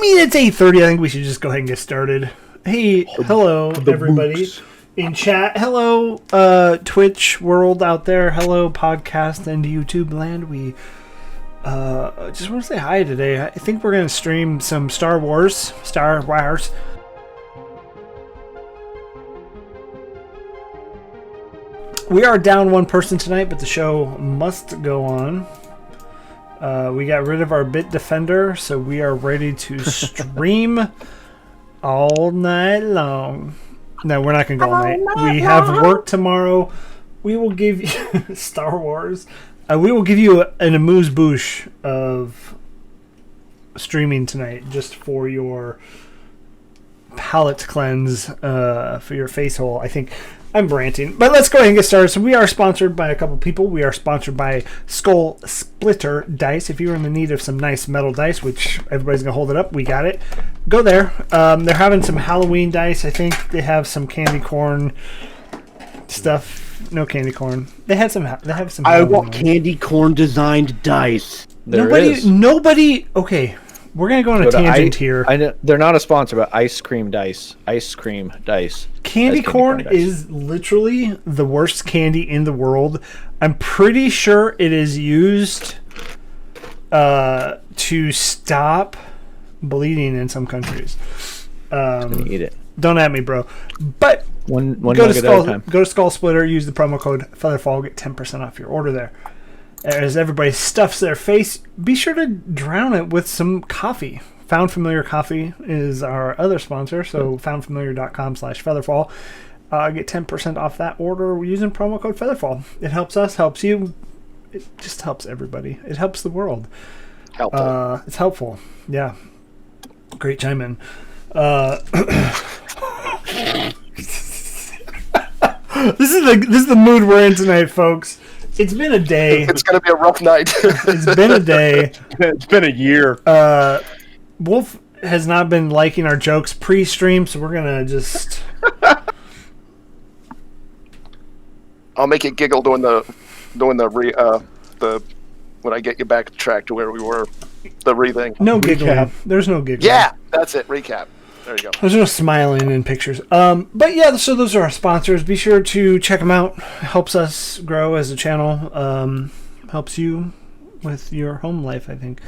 mean, it's 8:30. I think we should just go ahead and get started. Hey, hello, everybody in chat. Hello, Twitch world out there. Hello, podcast and YouTube land. We just want to say hi today. I think we're going to stream some Star Wars. We are down one person tonight, but the show must go on. We got rid of our bit defender, so we are ready to stream all night long. No, we're not going to go all night. We have work tomorrow. We will give you Star Wars. We will give you an amuse-bouche of streaming tonight just for your palate cleanse, for your face hole. I think I'm ranting, but let's go ahead and get started. So we are sponsored by a couple people. We are sponsored by Skull Splitter Dice. If you're in the need of some nice metal dice, which everybody's going to hold it up, we got it. Go there. They're having some Halloween dice. I think they have some candy corn stuff. No candy corn. They have some. I want candy corn designed dice. Nobody. Okay, we're gonna go on a tangent here. I know, they're not a sponsor, but ice cream dice. Candy corn is literally the worst candy in the world. I'm pretty sure it is used to stop bleeding in some countries. Eat it. Don't at me, bro. But go to Skull Splitter, use the promo code FeatherFall, get 10% off your order there. As everybody stuffs their face, be sure to drown it with some coffee. Found Familiar Coffee is our other sponsor, so foundfamiliar.com/featherfall. Get 10% off that order using promo code FeatherFall. It helps us, helps you. It just helps everybody. It helps the world. Helpful. It's helpful. Yeah. Great chime in. This is the mood we're in tonight, folks. It's been a day. It's gonna be a rough night. It's been a day. It's been a year. Wolf has not been liking our jokes pre-stream, so we're gonna just. I'll make it giggle doing the when I get you back to track to where we were, the re-thing. No giggling. There's no giggling. Yeah, that's it. Recap. There you go. There's no smiling in pictures. But yeah, so those are our sponsors. Be sure to check them out. Helps us grow as a channel. Helps you with your home life, I think.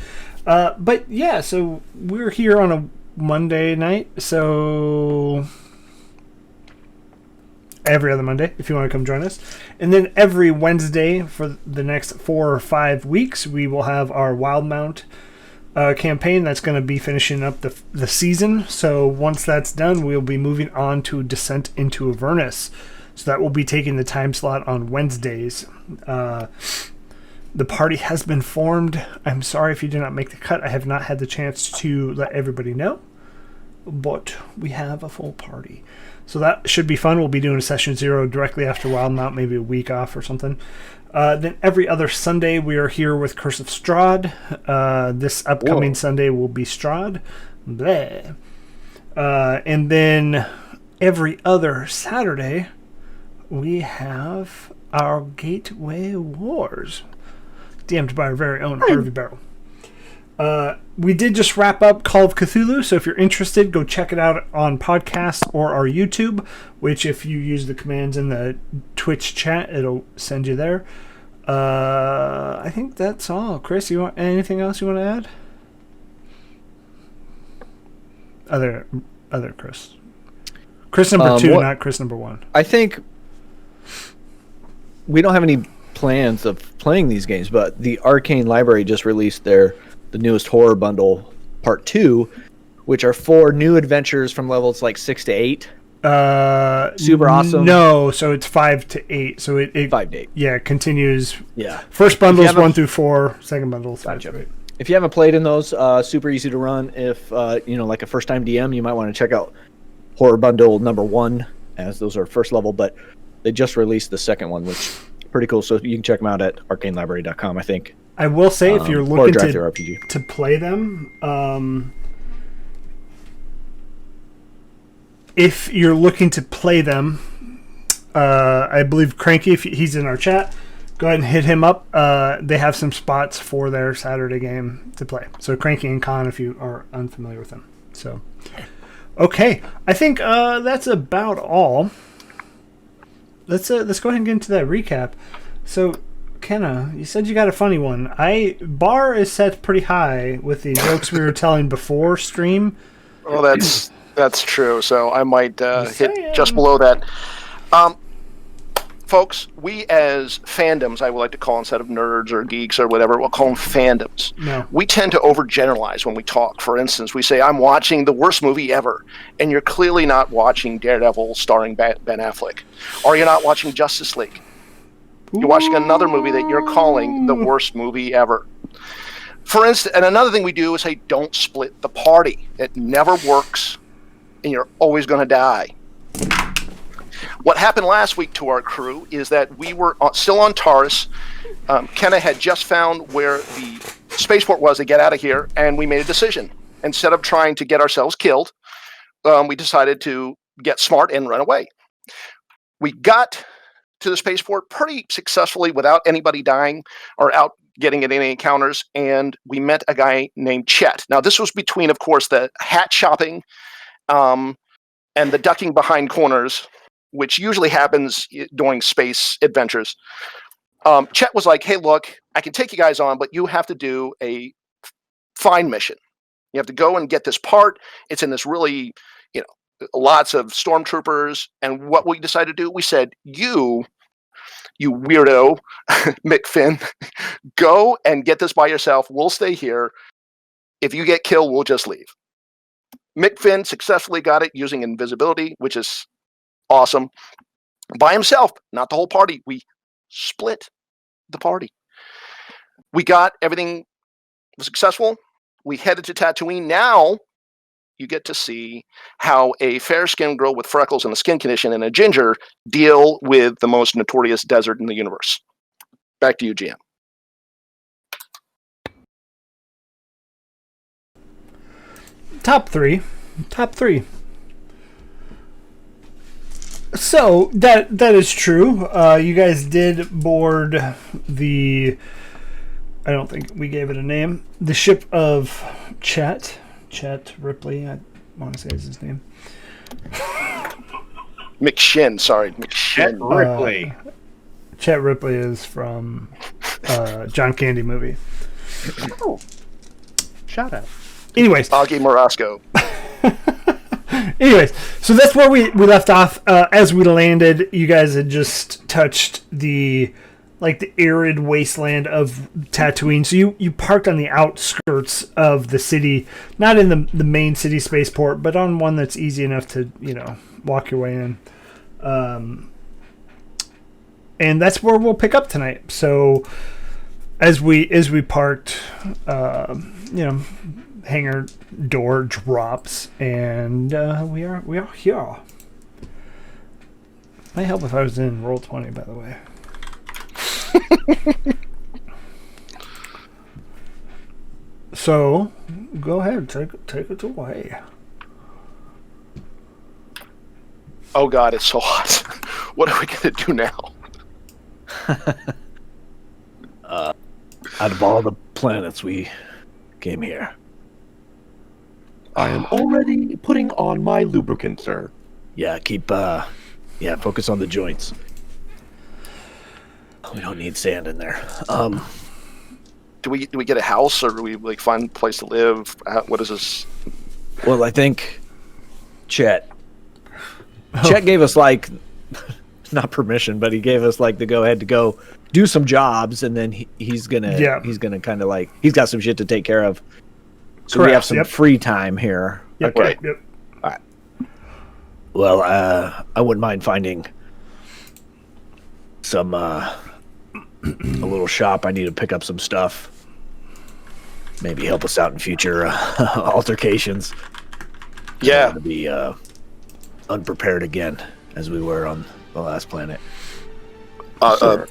But yeah, so we're here on a Monday night. So every other Monday, if you want to come join us. And then every Wednesday for the next 4 or 5 weeks, we will have our Wild Mount campaign that's going to be finishing up the season. So once that's done, we'll be moving on to Descent into Avernus. So that will be taking the time slot on Wednesdays. The party has been formed. I'm sorry if you did not make the cut. I have not had the chance to let everybody know, but we have a full party. So that should be fun. We'll be doing a session 0 directly after Wild Mount, maybe a week off or something. Then every other Sunday, we are here with Curse of Strahd. This upcoming Sunday will be Strahd. Bleh. And then every other Saturday, we have our Gateway Wars. DM'd by our very own Harvey Barrow. We did just wrap up Call of Cthulhu, so if you're interested, go check it out on podcast or our YouTube, which if you use the commands in the Twitch chat, it'll send you there. I think that's all. Chris, you want anything else you want to add? Other Chris. Chris number 2, not Chris number 1. I think we don't have any plans of playing these games, but the Arcane Library just released the newest horror bundle part 2, which are 4 new adventures from levels like 6 to 8. Super awesome. No, so it's 5 to 8. So it 5 to 8. Yeah, it continues. Yeah. First bundle is 1 through 4. Second bundle is 5 to 8. If you haven't played in those, super easy to run. If like a first time DM, you might want to check out horror bundle number 1, as those are first level. But they just released the second one, which is pretty cool. So you can check them out at arcanelibrary.com, I think. I will say, if you're looking to play them, I believe Cranky, if he's in our chat, go ahead and hit him up. They have some spots for their Saturday game to play. So Cranky and Con, if you are unfamiliar with them. So, okay, I think that's about all. Let's go ahead and get into that recap. So, Kenna, you said you got a funny one. Bar is set pretty high with the jokes we were telling before stream. Well, that's true. So I might hit just below that. Folks, we as fandoms, I would like to call instead of nerds or geeks or whatever, we'll call them fandoms. No. We tend to overgeneralize when we talk. For instance, we say, I'm watching the worst movie ever, and you're clearly not watching Daredevil starring Ben Affleck. Or you're not watching Justice League. You're watching another movie that you're calling the worst movie ever. For instance, and another thing we do is say, don't split the party. It never works, and you're always going to die. What happened last week to our crew is that we were still on Taurus. Kenna had just found where the spaceport was to get out of here, and we made a decision. Instead of trying to get ourselves killed, we decided to get smart and run away. We got to the spaceport pretty successfully without anybody dying or out getting in any encounters, and we met a guy named Chet. Now, this was between, of course, the hat shopping and the ducking behind corners, which usually happens during space adventures. Chet was like, hey, look, I can take you guys on, but you have to do a find mission. You have to go and get this part. It's in this really, lots of stormtroopers. And what we decided to do, we said, you weirdo, Mick Finn, go and get this by yourself. We'll stay here. If you get killed, we'll just leave. Mick Finn successfully got it using invisibility, which is awesome. By himself, not the whole party. We split the party. We got everything successful. We headed to Tatooine. Now you get to see how a fair-skinned girl with freckles and a skin condition and a ginger deal with the most notorious desert in the universe. Back to you, GM. Top three. So that is true. You guys did board the. I don't think we gave it a name. The ship of Chet Ripley. I want to say is his name. McShin. Sorry, McShin. Ripley. Chet Ripley is from John Candy movie. Oh, shout out. Anyways, Augie Morasco. Anyways, so that's where we left off. As we landed, you guys had just touched the arid wasteland of Tatooine. So you parked on the outskirts of the city, not in the main city spaceport, but on one that's easy enough to walk your way in. And that's where we'll pick up tonight. So as we parked, hangar door drops, and we are here. Might help if I was in Roll20, by the way. So go ahead, take it away. Oh God, it's so hot. What are we gonna do now? Out of all the planets we came here, I am already putting on my lubricant, sir. yeah, focus on the joints. We don't need sand in there. Do we get a house, or do we find a place to live? What is this? Well, I think Chet gave us not permission, but he gave us the go ahead to go do some jobs, and then he's gonna kind of he's got some shit to take care of. So Correct, we have some free time here. Yep, Okay. Yep. All right. Well, I wouldn't mind finding some a little shop. I need to pick up some stuff. Maybe help us out in future altercations. Yeah. To be unprepared again, as we were on the last planet. Sir,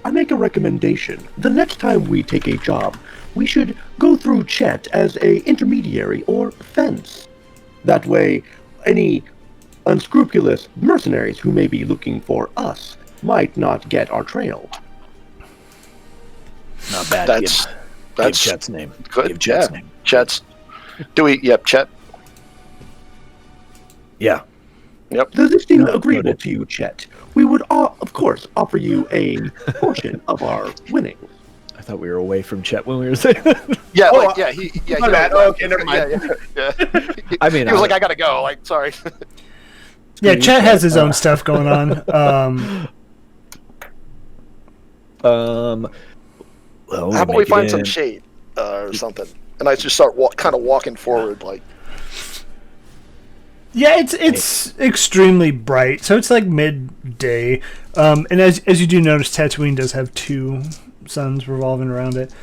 I make a recommendation. The next time we take a job, we should go through Chet as a intermediary or fence. That way, any unscrupulous mercenaries who may be looking for us might not get our trail. Not bad. That's Give Chet's name. good. Give Chet's name. Chet's. Do we? Yep, Chet. Yeah. Yep. Does this seem agreeable to you, Chet? We would, of course, offer you a portion of our winnings. I thought we were away from Chet when we were saying that. Yeah, Oh, like, yeah, he my bad. left. Okay, never mind. Yeah. I mean, he was like, I gotta go. Like, sorry. Yeah, Chet has his own stuff going on. Well, How about we find some shade or something? And I just start kind of walking forward, like. Yeah, it's extremely bright, so it's like midday. And as you do notice, Tatooine does have 2 suns revolving around it.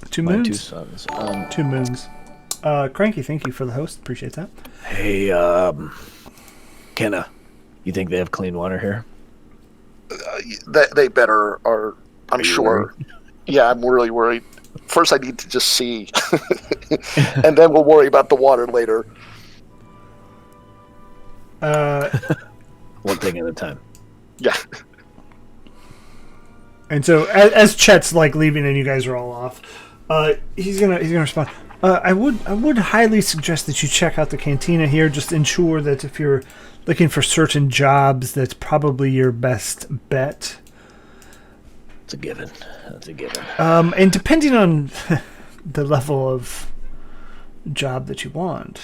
2 moons. 2 suns. 2 moons. Cranky, thank you for the host. Appreciate that. Hey, Kenna, you think they have clean water here? They better, or I'm Are you sure. Yeah, I'm really worried. First, I need to just see, and then we'll worry about the water later. One thing at a time. Yeah. And so as Chet's like leaving and you guys are all off, he's gonna respond. I would highly suggest that you check out the cantina here. Just ensure that if you're looking for certain jobs, that's probably your best bet. It's a given. That's a given. And depending on the level of job that you want,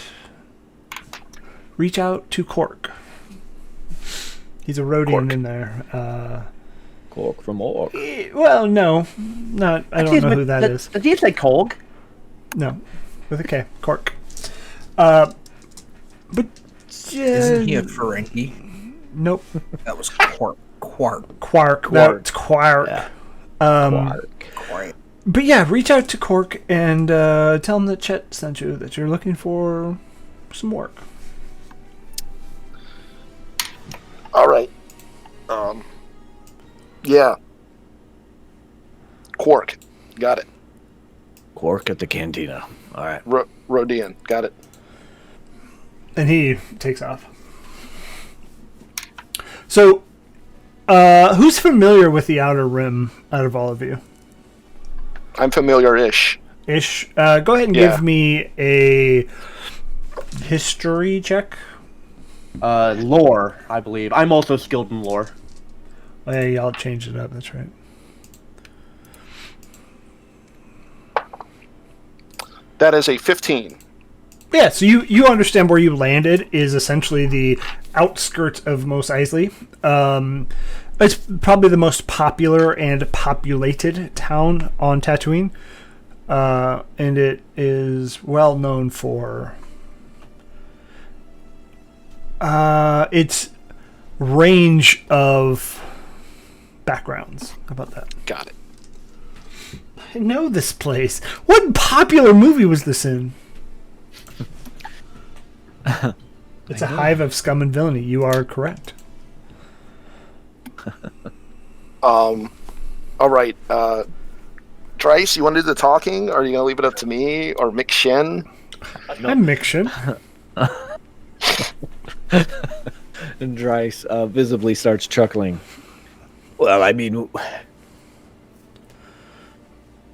reach out to Cork. He's a Rhodian in there. Cork from Orc. Well, no, not. I don't know who that is. Did you say Cork? No, with a K. Cork. But Isn't he a Ferengi? nope. That was Quark. Quark. That's Quark. Yeah. Quark. But yeah, reach out to Cork and tell him that Chet sent you, that you're looking for some work. All right. Yeah. Quark. Got it. Quark at the cantina. All right. Rodian. Got it. And he takes off. So, who's familiar with the Outer Rim out of all of you? I'm familiar-ish. Ish. Go ahead and give me a history check. Lore, I believe. I'm also skilled in lore. Oh, yeah, y'all changed it up. That's right. That is a 15. Yeah, so you understand where you landed is essentially the outskirts of Mos Eisley. It's probably the most popular and populated town on Tatooine. And it is well known for its range of backgrounds. How about that? Got it. I know this place. What popular movie was this in? It's a hive of scum and villainy. You are correct. All right. Trice, you want to do the talking? Or are you going to leave it up to me? Or Mick Shen? I'm Miction. And Dryce visibly starts chuckling. Well, I mean,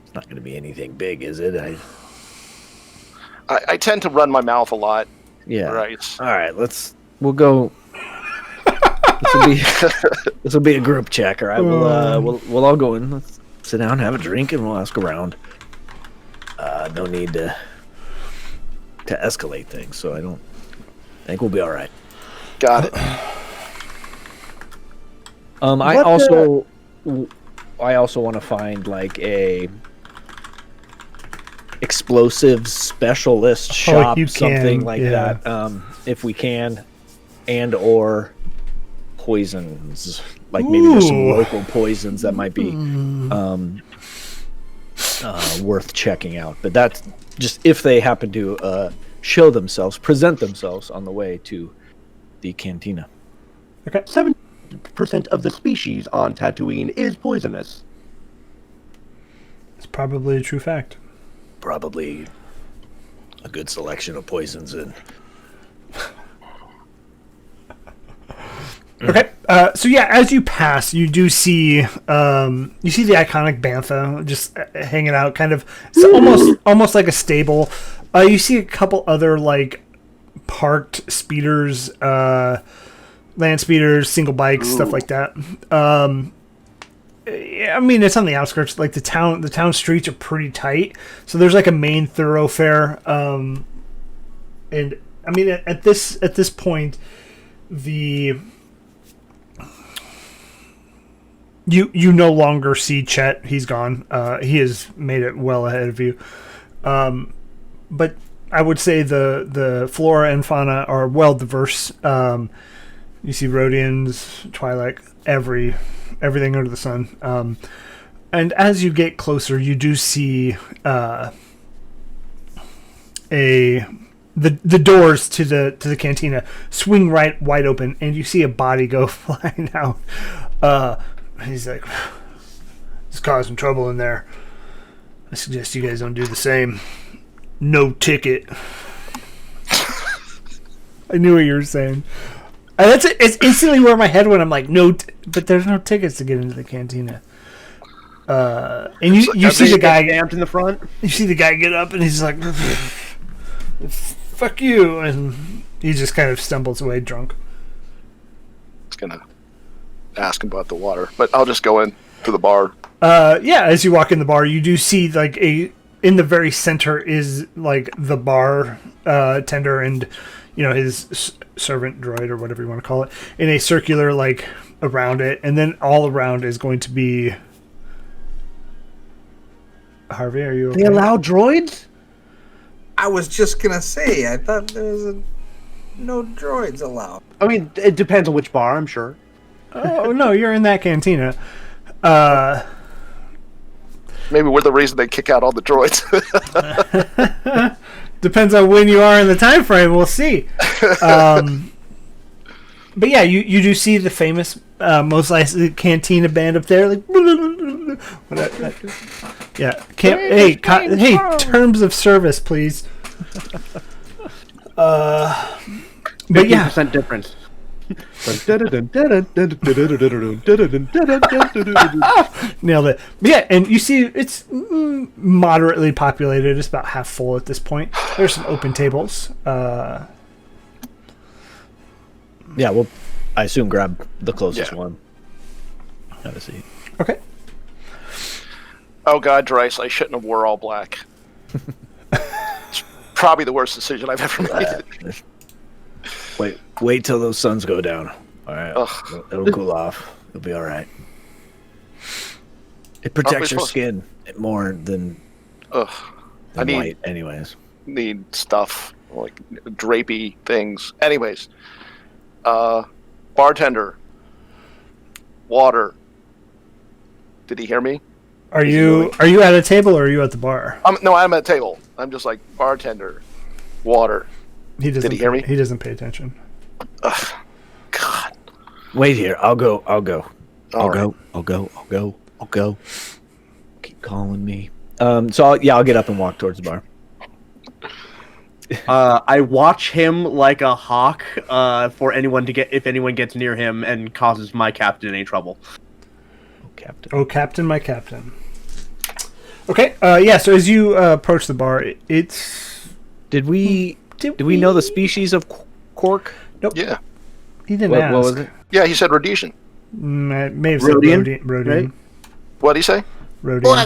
it's not going to be anything big, is it? I tend to run my mouth a lot. Yeah. Right. All right, we'll go. This will be a group check. All right, we'll all go in. Let's sit down, have a drink, and we'll ask around. No need to escalate things, so I think we'll be all right. Got it. I also want to find like a explosives specialist shop, something like that, if we can, and or poisons, like maybe there's some local poisons that might be worth checking out. But that's just if they happen to show themselves, present themselves on the way to the cantina. Okay. 7% of the species on Tatooine is poisonous. It's probably a true fact. Probably a good selection of poisons in. Okay. So yeah, as you pass, you do see you see the iconic bantha just hanging out, kind of almost like a stable. You see a couple other like parked speeders, land speeders, single bikes, stuff like that. I mean, it's on the outskirts. Like the town streets are pretty tight, so there's like a main thoroughfare. And I mean, at this point, you no longer see Chet. He's gone. He has made it well ahead of you. But I would say the flora and fauna are well diverse. You see Rhodians, Twi'lek, everything under the sun. And as you get closer, you do see the doors to the cantina swing wide open, and you see a body go flying out. He's like, "It's causing trouble in there. I suggest you guys don't do the same. No ticket." I knew what you were saying. It's instantly where my head went. I'm like, but there's no tickets to get into the cantina. And you see the guy amped in the front. You see the guy get up, and he's like, "Fuck you," and he just kind of stumbles away drunk. It's gonna ask him about the water, but I'll just go in to the bar. Yeah, as you walk in the bar, you do see like in the very center is like the bar tender and his servant droid or whatever you want to call it in a circular like around it, and then all around is going to be Harvey. Are you okay? They allow droids? I was just gonna say, I thought there was no droids allowed. I mean, it depends on which bar, I'm sure. Oh no, you're in that cantina. Maybe we're the reason they kick out all the droids. Depends on when you are in the time frame. We'll see. But yeah, you do see the famous Mos Eisley Cantina band up there. Like, yeah. Hey, terms of service, please. But yeah, 50% difference. nailed it. But yeah, and you see it's moderately populated. It's about half full at this point. There's some open tables. Yeah, well, I assume grab the closest one. Have a seat. Okay. Oh God, Dryce, I shouldn't have wore all black. It's probably the worst decision I've ever made. Wait till those suns go down. All right, it'll cool off. It'll be all right. It protects your skin more than white, anyways. Need stuff like drapey things. Anyways, bartender, water. Did he hear me? Are you at a table or are you at the bar? No, I'm at a table. I'm just like bartender, water. Did he hear me? He doesn't pay attention. Ugh, God. Wait here. I'll go. I'll go. Keep calling me. So I'll get up and walk towards the bar. I watch him like a hawk for anyone to get if anyone gets near him and causes my captain any trouble. Captain. Oh, captain, my captain. Okay. Yeah. So as you approach the bar, it's. Did we know the species of quark? Nope. Yeah. He didn't ask. What was it? Yeah, he said Rhodesian. May have said Rhodian? Rhodian. Right? What'd he say? Rhodian.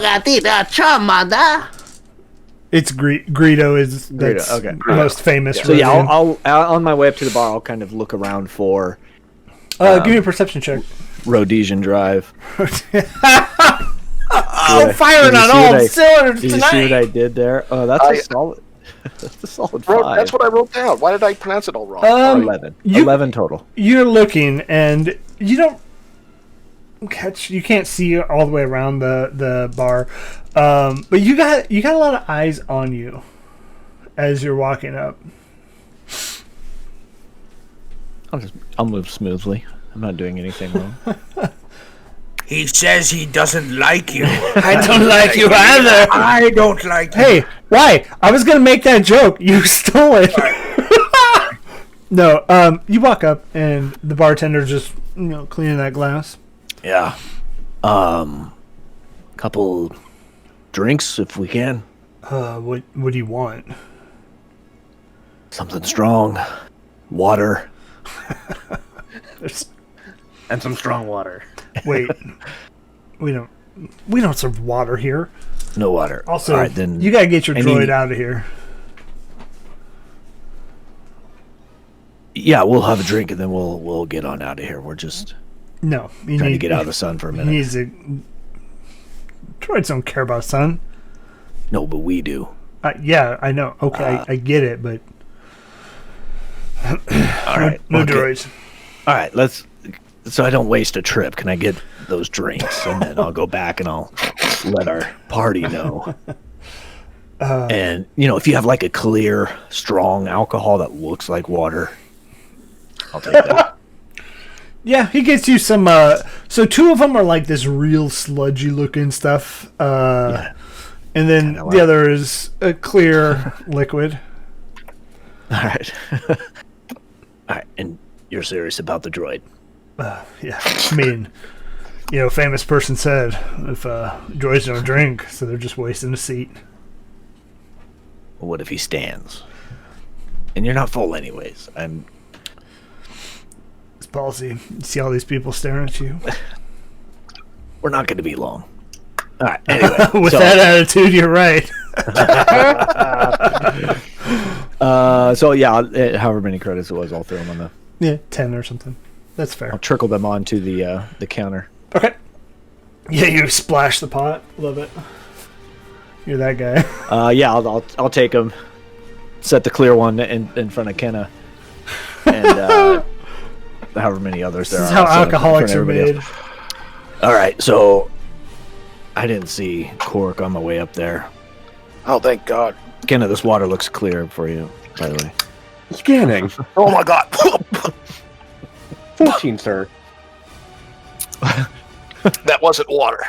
It's Greedo is that's okay. most famous. So yeah, Rhodian. I'll on my way up to the bar, I'll kind of look around for. Give me a perception check. Rhodesian Drive. Oh, firing on all cylinders Did you tonight. see what I did there? Oh, that's a solid. That's a solid 5. That's what I wrote down. Why did I pronounce it all wrong? 11. 11 total. You're looking, and you don't catch. You can't see all the way around the bar, but you got a lot of eyes on you as you're walking up. I'll move smoothly. I'm not doing anything wrong. He says he doesn't like you. I don't like you either. I don't like you. Hey, why? I was gonna make that joke. You stole it. No, you walk up and the bartender just cleaning that glass. Yeah. Couple drinks if we can. What do you want? Something strong. Water. And some strong water. Wait, we don't serve water here. No water. Also, all right, then you gotta get your droid out of here. Yeah, we'll have a drink and then we'll get on out of here. We're just trying to get out of the sun for a minute. Droids don't care about sun. No, but we do. Yeah, I know. Okay, I get it, but all right, no droids. All right, so I don't waste a trip. Can I get those drinks and then I'll go back and I'll let our party know. And if you have like a clear, strong alcohol that looks like water, I'll take that. Yeah, he gets you some. So 2 of them are like this real sludgy looking stuff, and then the other is a clear liquid. All right. All right, and you're serious about the droid? Yeah, I mean, famous person said if droids don't drink, so they're just wasting a seat. Well, what if he stands? And you're not full anyways. It's policy. You see all these people staring at you. We're not going to be long. All right. Anyway, with that attitude, you're right. So yeah, however many credits it was, I'll throw them on 10 or something. That's fair. I'll trickle them onto the counter. Okay. Yeah, you splash the pot. Love it. You're that guy. Yeah, I'll take them. Set the clear one in front of Kenna, and however many others there are. This is how alcoholics are made. Else. All right, so I didn't see Cork on the way up there. Oh, thank God. Kenna, this water looks clear for you, by the way. Scanning. Oh my God. 14, sir. That wasn't water.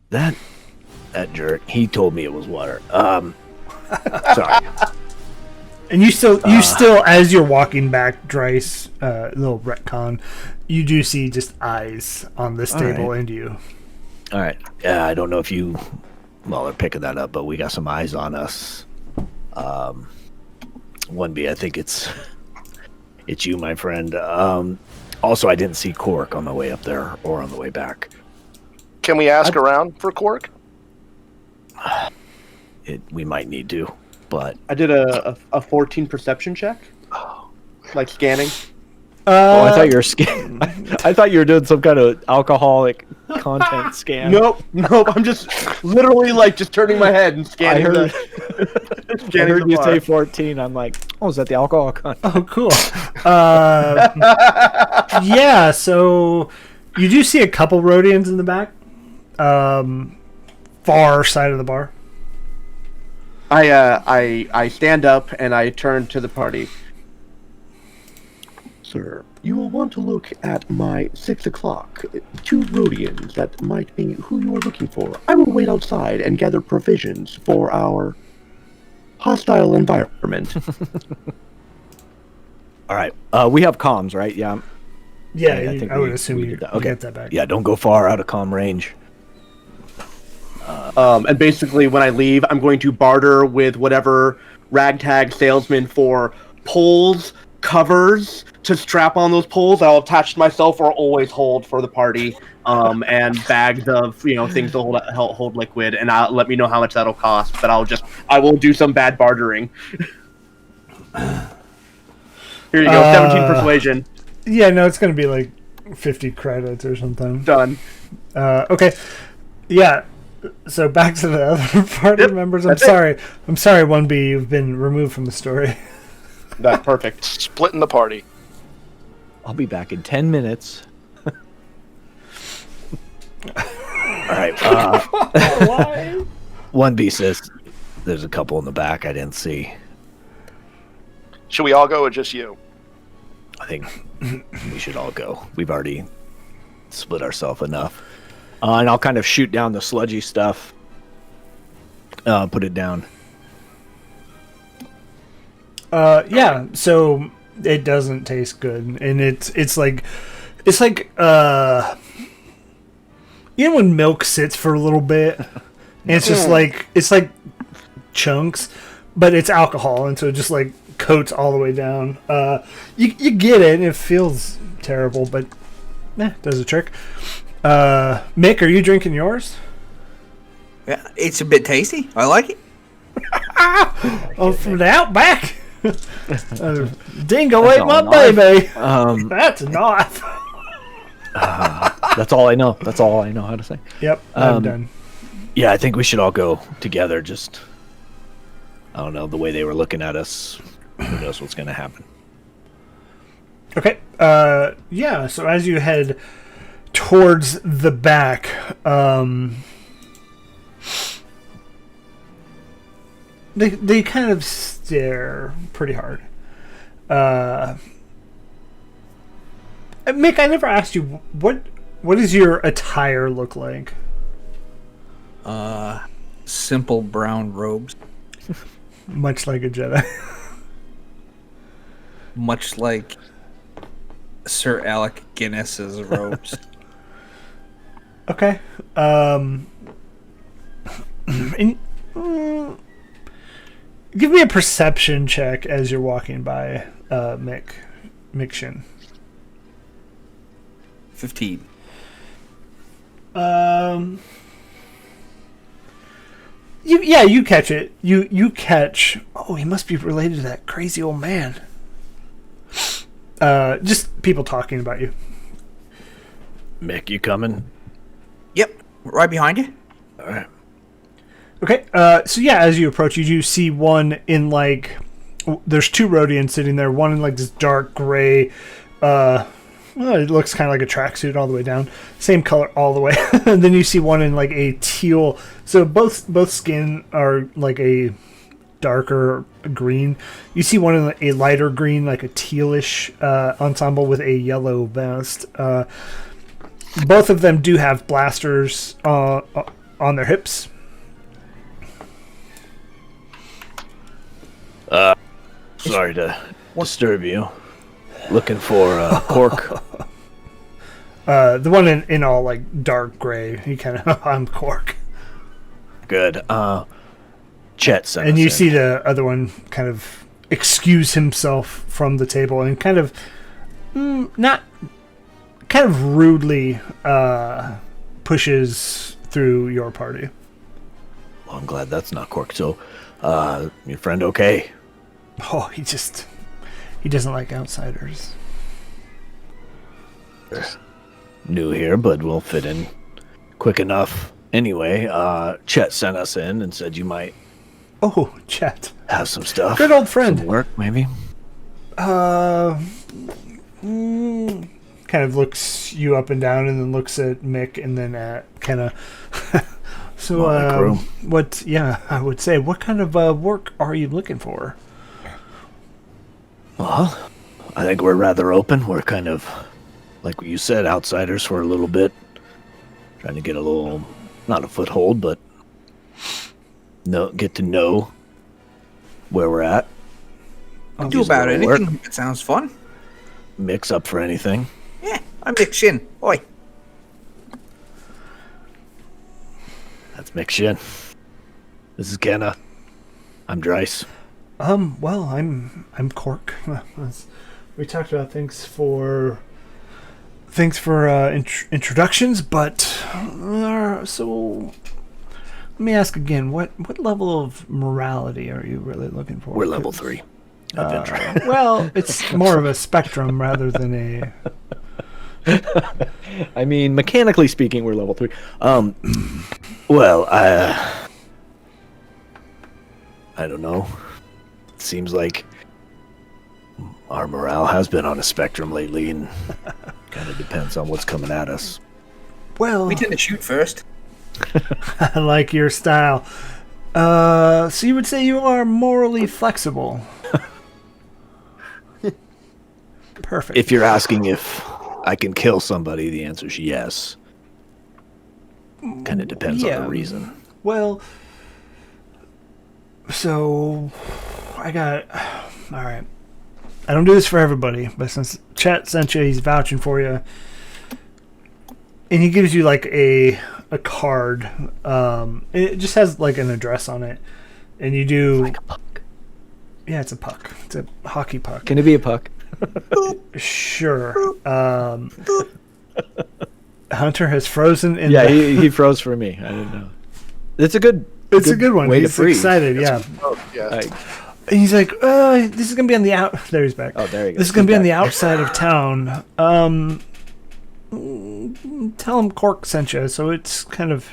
That jerk, he told me it was water. Sorry. And you still, as you're walking back, Dryce, little retcon, you do see just eyes on this table and you. All right. Yeah, I don't know if you, are picking that up, but we got some eyes on us. 1B, I think it's you, my friend. Also, I didn't see Cork on the way up there or on the way back. Can we ask around for Cork? We might need to, but I did a 14 perception check. Like scanning. I thought you were I thought you were doing some kind of alcoholic content scan. Nope. I'm just literally just turning my head and scanning. I heard you bar. say 14. I'm like, is that the alcohol content? Oh, cool. Yeah, so you do see a couple Rhodians in the back. Far side of the bar. I stand up and I turn to the party. Sir, you will want to look at my 6 o'clock. 2 Rhodians that might be who you are looking for. I will wait outside and gather provisions for our hostile environment. All right. We have comms, right? Yeah. Yeah, I think I would we assume you did that. Okay. get that back. Yeah, don't go far out of comm range. And basically, when I leave, I'm going to barter with whatever ragtag salesman for poles, covers to strap on those poles. I'll attach to myself or always hold for the party, and bags of things to hold liquid, and let me know how much that'll cost. But I will do some bad bartering. Here you go, 17 persuasion. Yeah, no, it's gonna be like 50 credits or something. Done. Okay. Yeah. So back to the other party members. I'm sorry, 1B, you've been removed from the story. That's perfect. Splitting the party. I'll be back in 10 minutes. All right. Why? 1B says there's a couple in the back I didn't see. Should we all go or just you? I think we should all go. We've already split ourselves enough. And I'll kind of shoot down the sludgy stuff. Put it down. Yeah, so It doesn't taste good, and it's like you know when milk sits for a little bit, and it's just like chunks, but it's alcohol, and so it just like coats all the way down. You get it, and it feels terrible, but does a trick. Mick, are you drinking yours? Yeah, it's a bit tasty. I like it. Oh, from the outback. Dingo ate my baby. That's a knife. That's all I know. That's all I know how to say. Yep, I'm done. Yeah, I think we should all go together. Just, I don't know, the way they were looking at us. Who knows what's going to happen? Okay. Yeah. So as you head towards the back, they kind of stare pretty hard. Mick, I never asked you what does your attire look like? Simple brown robes. Much like a Jedi. Much like Sir Alec Guinness's robes. Okay. And, give me a perception check as you're walking by, Mick Shin. 15. You catch it. You catch. Oh, he must be related to that crazy old man. Just people talking about you. Mick, you coming? Yep, right behind you. All right. Okay. So yeah, as you approach, you do see one in like. There's two Rhodians sitting there. One in like this dark gray. It looks kind of like a tracksuit all the way down. Same color all the way. And then you see one in like a teal. So both skin are like a darker green. You see one in a lighter green, like a tealish ensemble with a yellow vest. Both of them do have blasters on their hips. Sorry to disturb you. Looking for Cork. The one in all like dark gray. He kind of I'm Cork. Good. Chet sent And us you in. see the other one kind of excuse himself from the table and kind of not kind of rudely pushes through your party. Well, I'm glad that's not Cork. So, your friend okay? Oh, he doesn't like outsiders. New here, but we'll fit in quick enough. Anyway, Chet sent us in and said you might Oh, Chet. have some stuff. Good old friend. Some work, maybe? Kind of looks you up and down and then looks at Mick and then at Kenna. So, I would say, what kind of work are you looking for? Well, I think we're rather open. We're kind of, like what you said, outsiders for a little bit. Trying to get a little, not a foothold, but get to know where we're at. I'll do about anything. It sounds fun. Mix up for anything. Yeah, I'm Mick Shin. Oi. That's Mick Shin. This is Kenna. I'm Dryce. Well, I'm Cork. We talked about things for introductions, but so let me ask again: what level of morality are you really looking for? We're level 3. Well, it's more of a spectrum rather than a. I mean, mechanically speaking, we're level 3. Well, I don't know. It seems like our morale has been on a spectrum lately, and kind of depends on what's coming at us. Well, We tend to shoot first. I like your style. So you would say you are morally flexible. Perfect. If you're asking if I can kill somebody, the answer is yes. Kind of depends on the reason. Well, so I got. All right. I don't do this for everybody, but since Chet sent you, he's vouching for you, and he gives you like a card. It just has like an address on it, and you do. Like a puck. Yeah, it's a puck. It's a hockey puck. Can it be a puck? Sure. Hunter has frozen in. Yeah, he froze for me. I didn't know. It's a good. It's a good one. Way to He's freeze. excited. Yeah. Oh, yeah. Like, And he's like, this is gonna be on the out. There he's back. oh, there you go. This is gonna be on the outside of town. Tell him Cork sent you, so it's kind of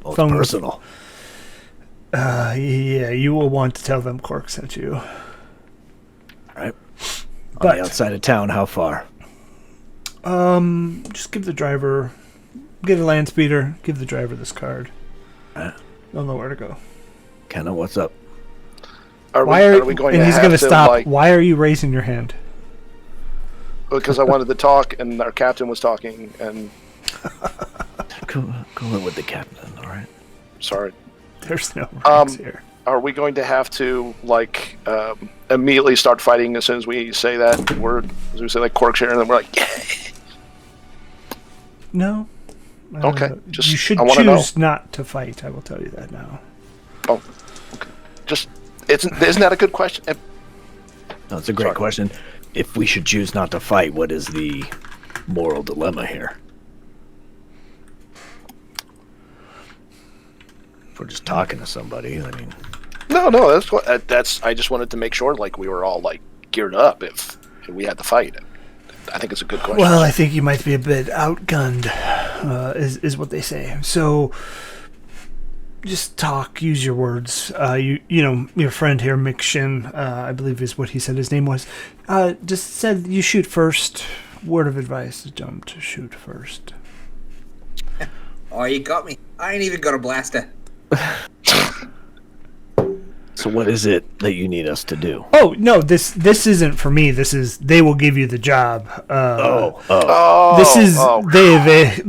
Oh, phone- it's personal. Yeah, you will want to tell them Cork sent you. All right. On But- the outside of town, how far? Just give the driver, get a land speeder, give the driver this card. Alright. They'll know where to go. Kenna, what's up? Are Why are we going and to he's have gonna to, stop. like, Why are you raising your hand? because I wanted to talk and our captain was talking, and Go in with the captain, all right? sorry. There's no ranks here. Are we going to have to, like, immediately start fighting as soon as we say that word? As we say, like, Corkshire, and then we're like, yay! No. Okay, just- you should I wanna know. choose not to fight. I will tell you that now. Oh, okay. Just, isn't that a good question? No, it's a great Sorry. question. If we should choose not to fight, what is the moral dilemma here? If we're just talking to somebody, I mean, No, that's. I just wanted to make sure, like, we were all, like, geared up if we had to fight. I think it's a good question. Well, I think you might be a bit outgunned, is what they say. So, just talk, use your words. You know, your friend here, Mick Shin, I believe is what he said his name was, just said you shoot first. Word of advice is don't shoot first. Oh, you got me. I ain't even got a blaster. so what is it that you need us to do? Oh no, this isn't for me. This is they will give you the job. oh, This is oh, they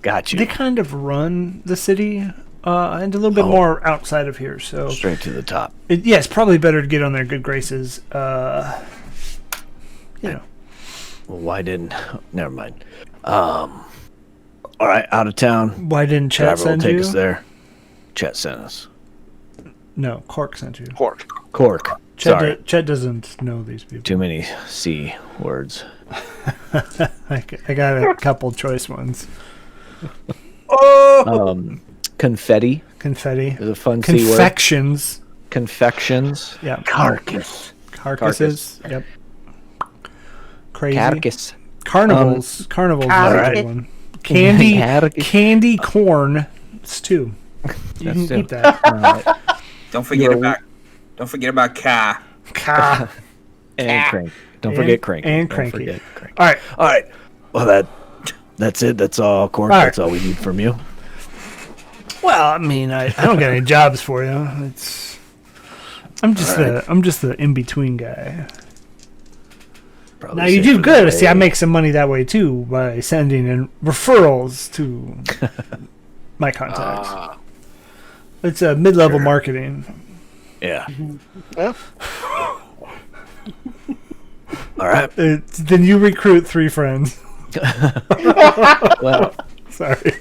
Got you. they kind of run the city and a little bit more outside of here. So Straight to the top. yeah, it's probably better to get on their good graces. You know, Well, why didn't... Never mind. All right, out of town. why didn't Chet Driver will send take you? us there. Chet sent us. No, Cork sent you. Cork. Cork. Chet, Sorry. Chet doesn't know these people. Too many C words. I got a couple choice ones. Confetti Confetti, is a fun C word. confections. Confections. Yeah, Carcass. carcasses. Yep. Crazy. Carcass. Carnivals. Carnivals is a Alright. good one. Candy. Carcass. Candy corn. It's two. You That's can two. keep that. All right. Don't forget about Ka. Ka. And crank. Don't And- forget crank. and Don't cranky. forget crank. All right. All right. Well, that's it. That's all, Cork. All right. That's all we need from you. Well, I mean, I don't got any jobs for you. I'm just the in between guy. Probably Now you safer do good. that See, I way. make some money that way too by sending in referrals to my contacts. Ah, It's a mid-level marketing. Yeah. yeah. All right. Then you recruit 3 friends. Well, Sorry.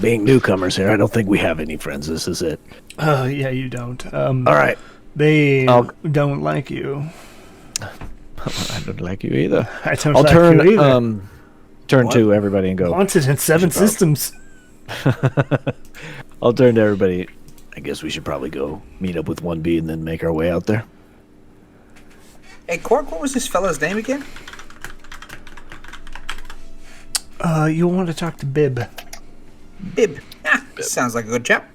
being newcomers here, I don't think we have any friends. This is it. Yeah, you don't. All right. They I'll- don't like you. I don't like you either. I don't I'll like turn you either. turn to everybody and go. Wanted in 7 systems. I'll turn to everybody. I guess we should probably go meet up with 1B and then make our way out there. Hey, Cork, what was this fella's name again? You'll want to talk to Bib. Bib. Ah, sounds like a good chap.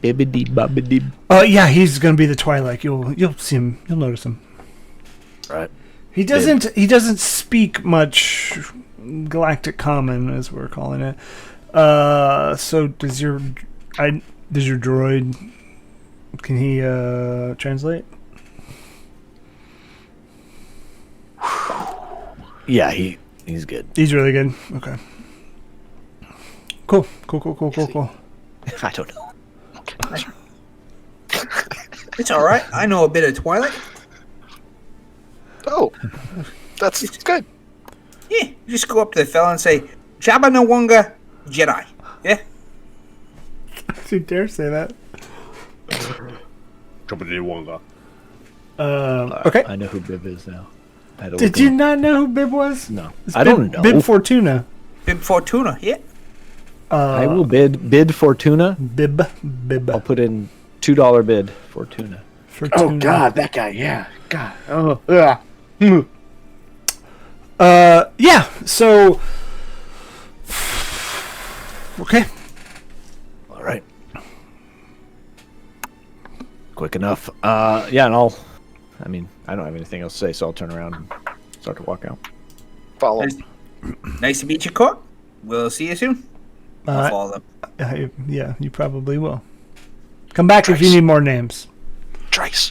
Bibbidi bobbidi. Yeah, he's gonna be the Twilight. You'll see him. You'll notice him. Right. He doesn't speak much Galactic Common, as we're calling it. So does your droid? Can he translate? Yeah, he's good. He's really good. Okay. Cool. I don't know. It's all right. I know a bit of Twilight. Oh, that's good. Yeah, you just go up to the fella and say, Jabba no Wunga Jedi. Yeah? If you dare say that. Okay. I know who Bib is now. I had to Did look you him not know who Bib was? up. No, It's I don't know. Bib Fortuna. Bib Fortuna, yeah. I will bid for tuna. Bib. I'll put in $2 bid for tuna. Oh God, that guy. Yeah. God. Oh. Yeah. Yeah. So. Okay. All right. Quick enough. Yeah, and I don't have anything else to say, so I'll turn around and start to walk out. Follow. Nice to meet you, Cork. We'll see you soon. I'll follow them. Yeah, you probably will. Come back if you need more names. Trice.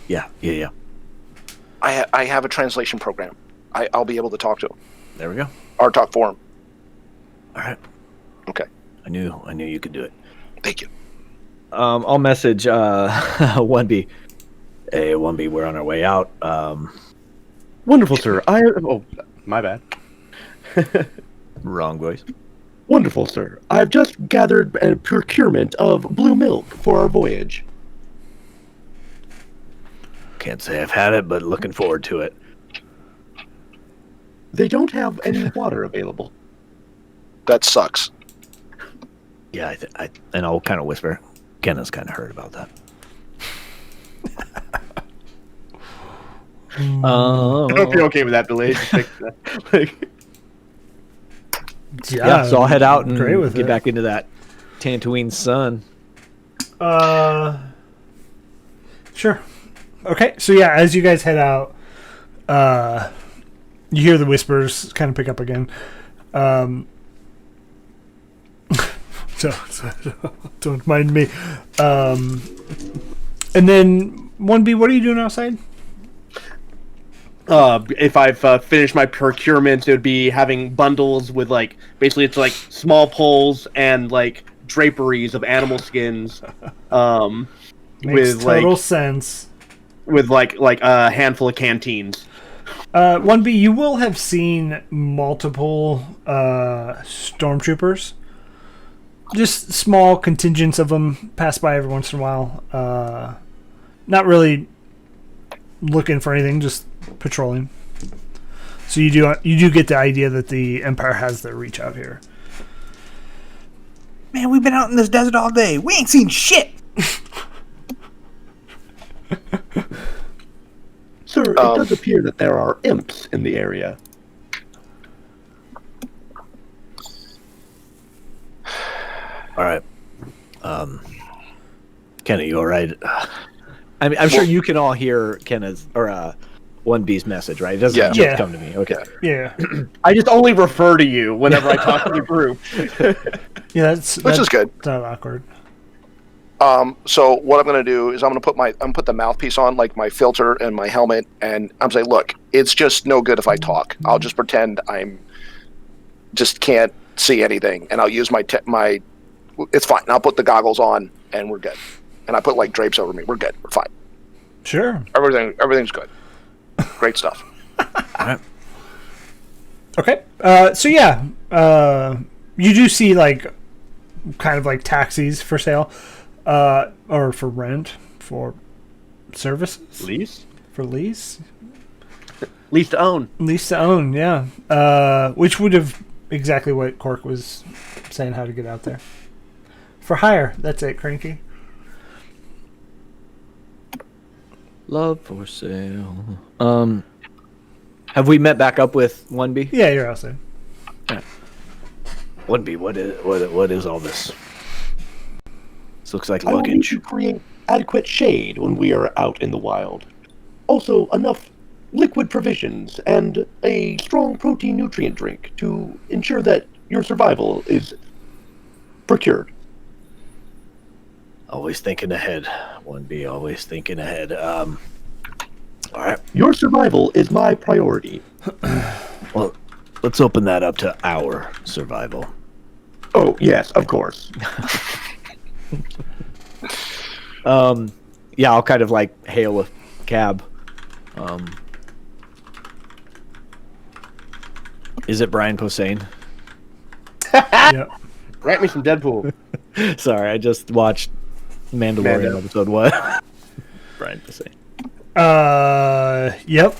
Yeah. I have a translation program. I'll be able to talk to him. There we go. Or talk for him. All right. Okay. I knew you could do it. Thank you. I'll message 1B. Hey, 1B, we're on our way out. Wonderful, sir. Oh, my bad. Wrong voice. Wonderful, sir. I've just gathered a procurement of blue milk for our voyage. Can't say I've had it, but looking forward to it. They don't have any water available. That sucks. Yeah, and I'll kind of whisper. Kenna's kind of heard about that. I hope you're okay with that, Billy. Yeah, so I'll head out and great with get it. back into that Tatooine sun. Sure. Okay, so yeah, as you guys head out, you hear the whispers kind of pick up again. So don't mind me. And then 1B, what are you doing outside? If I've finished my procurement, it would be having bundles with basically it's like small poles and like draperies of animal skins. Makes with total sense. With like a handful of canteens. 1B, you will have seen multiple stormtroopers. Just small contingents of them pass by every once in a while. Not really looking for anything, just patrolling. So you do get the idea that the Empire has their reach out here. Man, we've been out in this desert all day. We ain't seen shit. Sir, it does appear that there are imps in the area. All right. Kenna, you all right? I'm sure you can all hear Kenna's or 1B's message, right? It doesn't just come to me. Okay. Yeah. I just only refer to you whenever I talk to the group. Yeah, Which is good. It's not awkward. So what I'm going to do is I'm going to put the mouthpiece on, like my filter and my helmet, and I'm saying, look, it's just no good if I talk. I'll just pretend just can't see anything, and I'll use my it's fine. I'll put the goggles on, and we're good. And I put like drapes over me. We're good. We're fine. Sure. Everything's good. Great stuff. All right. Okay. So yeah, you do see like kind of like taxis for sale, or for rent, for services, Lease? for lease, Lease to own. lease to own. Yeah. Which would have exactly what Cork was saying how to get out there. For hire. That's it, Cranky. Love for sale. Have we met back up with 1B? Yeah, you're outside. 1B, what is all this? This looks like I will need luggage. to create adequate shade when we are out in the wild. Also, enough liquid provisions and a strong protein nutrient drink to ensure that your survival is procured. Always thinking ahead. 1B, always thinking ahead. All right. Your survival is my priority. Well, let's open that up to our survival. Oh, yes, of course. Yeah, I'll kind of like hail a cab. Is it Brian Posehn? Yep. Grant me some Deadpool. Sorry, I just watched Mandalorian Mando. episode 1. Brian Posehn. Yep.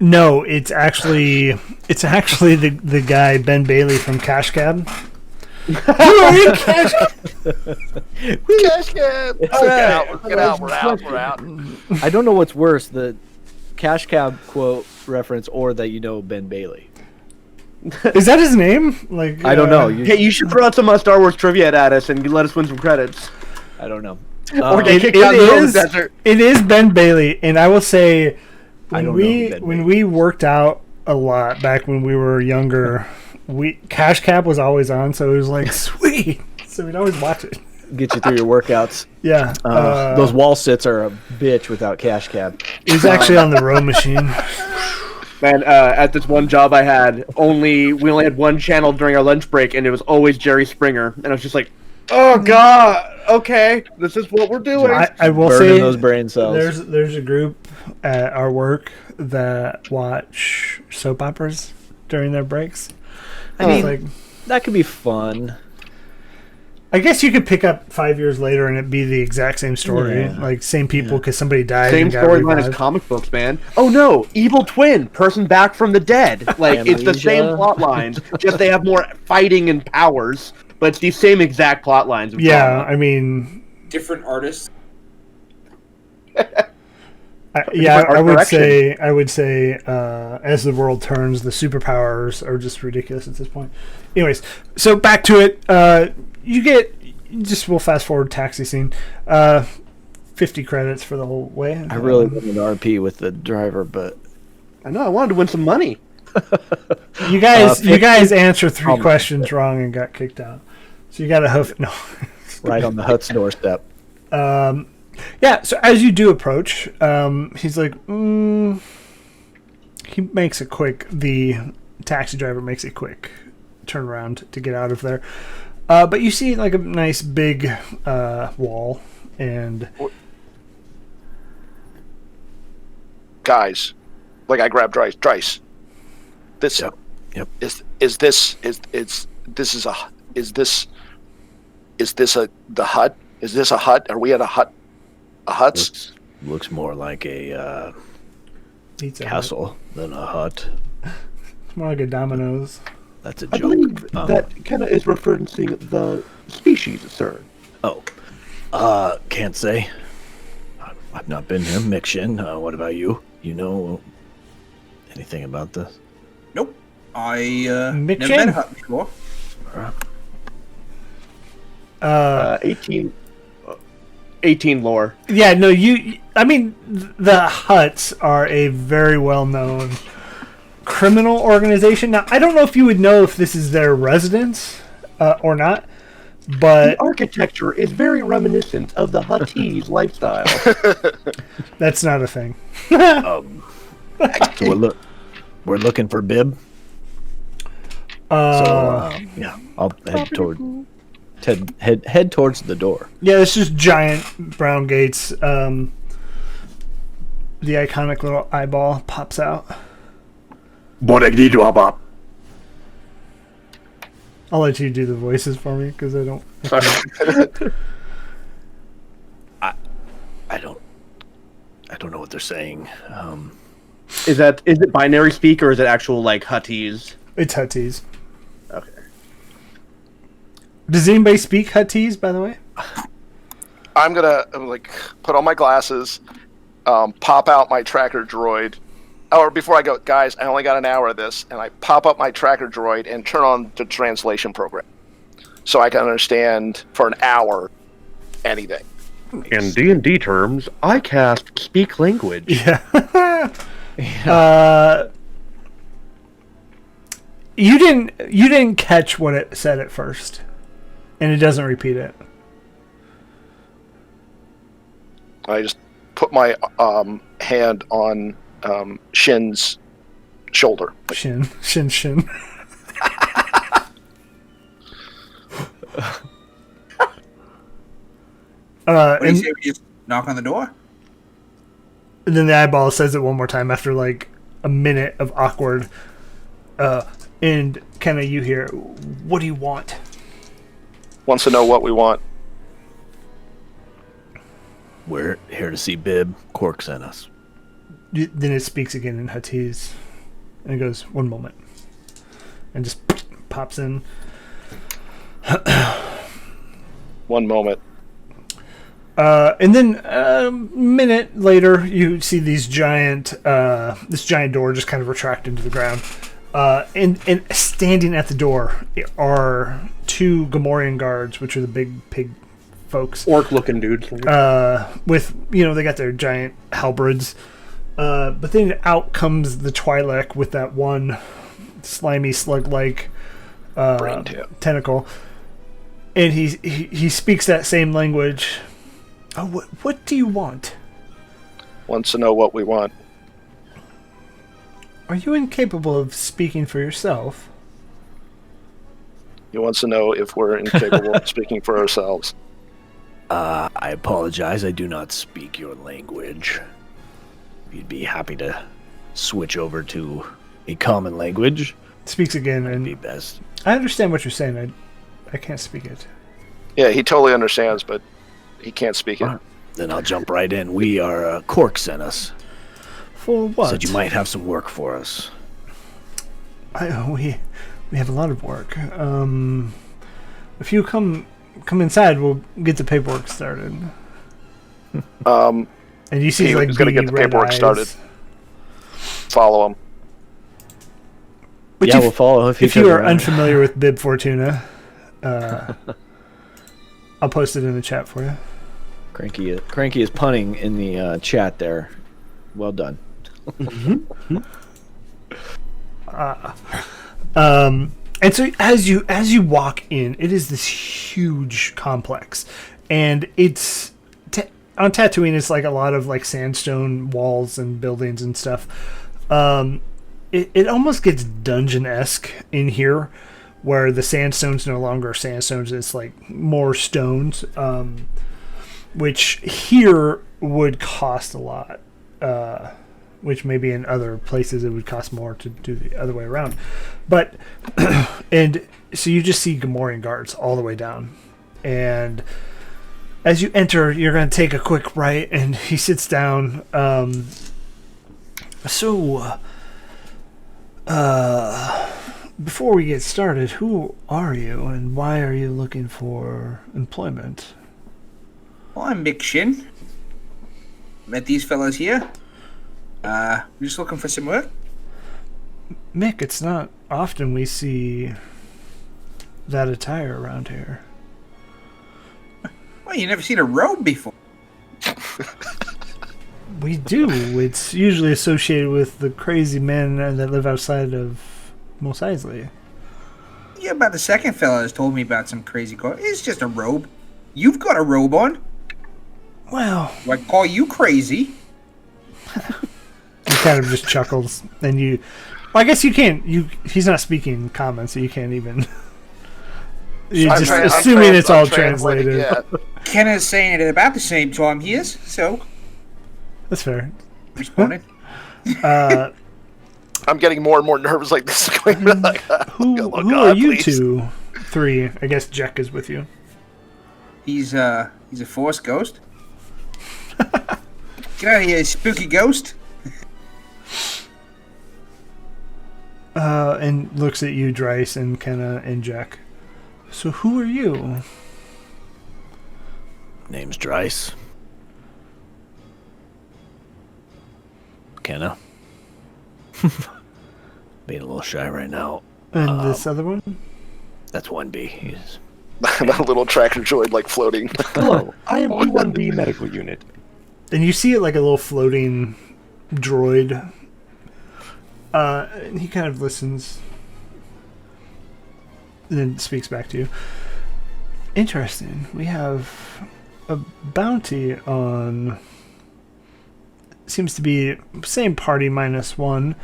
No, it's actually the guy Ben Bailey from Cash Cab. Cash cab. Get out. We're out. I don't know what's worse, the Cash Cab quote reference or that you know Ben Bailey. Is that his name? Like I don't know. Hey, you should throw out some Star Wars trivia at us and let us win some credits. I don't know. Or get It kicked out in the middle of is. the desert. It is Ben Bailey, and I will say, I when don't know we who Ben when Bailey we worked out a lot back when we were younger, Cash Cab was always on, so it was like sweet. So we'd always watch it. Get you through your workouts. Yeah, Those wall sits are a bitch without Cash Cab. it was actually on the row machine. Man, at this one job I had, we only had one channel during our lunch break, and it was always Jerry Springer, and I was just like, oh god, okay, this is what we're doing. I will Burning say those brain cells. there's a group at our work that watch soap operas during their breaks. I mean, like, that could be fun. I guess you could pick up 5 years later and it be the exact same story, Yeah. like same people because somebody died. Same and got storyline as revived. comic books, man. Oh no, evil twin, person back from the dead. Like, it's the same Amnesia. plot lines, just they have more fighting and powers, but it's the same exact plot lines. Of Yeah, drama. I mean, Different artists. yeah, art direction. I would say, as the world turns, the superpowers are just ridiculous at this point. Anyways, so back to it. We'll fast forward taxi scene. 50 credits for the whole way. I really wanted RP with the driver, but I know, I wanted to win some money. You guys 50 answered 3 Oh my questions wrong and got kicked out. So you got to hoof. No. right on the hut's doorstep. Yeah, so as you do approach, he's like, he makes a quick, the taxi driver makes a quick turnaround to get out of there. But you see like a nice big wall, and Guys, like I grabbed Drice. This Yep. is this the hut? Is this a hut? Are we at a hut? A hut's? Looks more like a pizza hut. castle than a hut. It's more like a Domino's. That's a I joke. believe that kind of is referencing the species, sir. Can't say. I've not been here. Mikshin, what about you? You know anything about this? Nope. I Mick never Chin. been a hut before. 18 lore. Yeah, no, I mean, the Huts are a very well-known criminal organization. Now, I don't know if you would know if this is their residence or not, but The architecture is very reminiscent of the Huttese lifestyle. that's not a thing. So we're looking for Bib. Yeah, I'll head towards the door. Yeah, it's just giant brown gates. The iconic little eyeball pops out. I'll let you do the voices for me because I don't. I don't know what they're saying. Is it binary speak or is it actual like Huttese? It's Huttese. Okay. Does anybody speak Huttese, by the way? I'm gonna put on my glasses, pop out my tracker droid, or before I go, guys, I only got an hour of this, and I pop up my tracker droid and turn on the translation program, so I can understand for an hour anything. In D&D terms, I cast speak language. Yeah. You didn't catch what it said at first, and it doesn't repeat it. I just put my hand on Shin's shoulder. Shin. What do you And say we just knock on the door? then the eyeball says it one more time after like a minute of awkward. And kind of you hear, what do you want? Wants to know what we want. We're here to see Bib. Cork sent us. Then it speaks again in Huttese. And it goes, 1 moment. And just pops in. 1 moment. And then a minute later, you see these this giant door just kind of retract into the ground. And standing at the door are 2 Gamorrean guards, which are the big pig folks. Orc-looking dudes. With, they got their giant halberds. But then out comes the Twi'lek with that one slimy slug-like tentacle. And he speaks that same language. Oh, what do you want? Wants to know what we want. Are you incapable of speaking for yourself? He wants to know if we're incapable of speaking for ourselves. I apologize. I do not speak your language. You'd be happy to switch over to a common language. Speaks again, That'd and be best. I understand what you're saying. I can't speak it. Yeah, he totally understands, but he can't speak it. Then I'll jump right in. We are Cork sent us. For what? Said you might have some work for us. We have a lot of work. If you come inside, we'll get the paperwork started. And you see, He's like, going to get the paperwork started. Follow him. But yeah, we'll follow if you are unfamiliar with Bib Fortuna, I'll post it in the chat for you. Cranky is punning in the chat there. Well done. And so as you walk in, it is this huge complex, and it's on Tatooine. It's like a lot of like sandstone walls and buildings and stuff. It almost gets dungeon-esque in here, where the sandstone's no longer sandstones. It's like more stones, which here would cost a lot. Which maybe in other places it would cost more to do the other way around. But, and so you just see Gamorrean guards all the way down. And as you enter, you're going to take a quick right, and he sits down. Before we get started, who are you, and why are you looking for employment? Well, I'm Mick Shin. Met these fellas here. We're just looking for some work. Mick, it's not often we see that attire around here. Well, you never seen a robe before. We do. It's usually associated with the crazy men that live outside of Mos Eisley. Yeah, about the second fella has told me about some crazy car. It's just a robe. You've got a robe on. Well, Do I call you crazy? he kind of just chuckles, and you. Well, I guess you can't. He's not speaking common, so you can't even. You're just assuming it's all translated. Yeah. Ken is saying it at about the same time he is, so That's fair. responded. I'm getting more and more nervous. Like this is going. Like, Who oh, are God, you please. two? 3. I guess Jack is with you. He's a force ghost. Get out of here, spooky ghost. And looks at you, Dryce, and Kenna and Jack. So who are you? Name's Dryce. Kenna. Being a little shy right now. And this other one? That's 1B. He's That little tractor droid like floating. Hello, I am E1B Medical Unit. And you see it like a little floating droid. And he kind of listens. And then speaks back to you. Interesting. We have a bounty on... Seems to be same party -1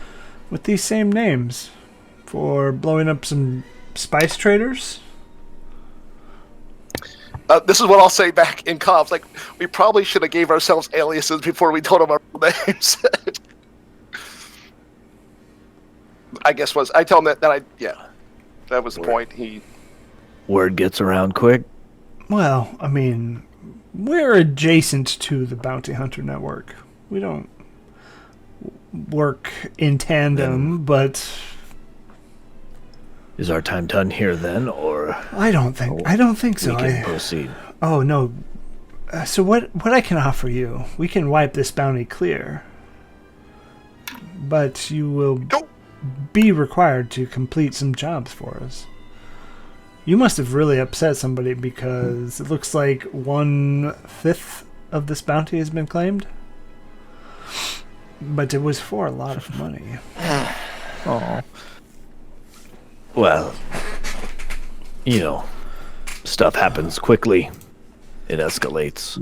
with these same names for blowing up some spice traders. This is what I'll say back in comms. Like, we probably should have gave ourselves aliases before we told them our names. I guess I tell him that that was the point. Word gets around quick. Well, I mean, we're adjacent to the Bounty Hunter Network. We don't work in tandem, but is our time done here then, or I don't think so. We can proceed. Oh no. So what I can offer you? We can wipe this bounty clear, but you will be required to complete some jobs for us. You must have really upset somebody because it looks like 1/5 of this bounty has been claimed. But it was for a lot of money. Oh. Well, stuff happens quickly. It escalates.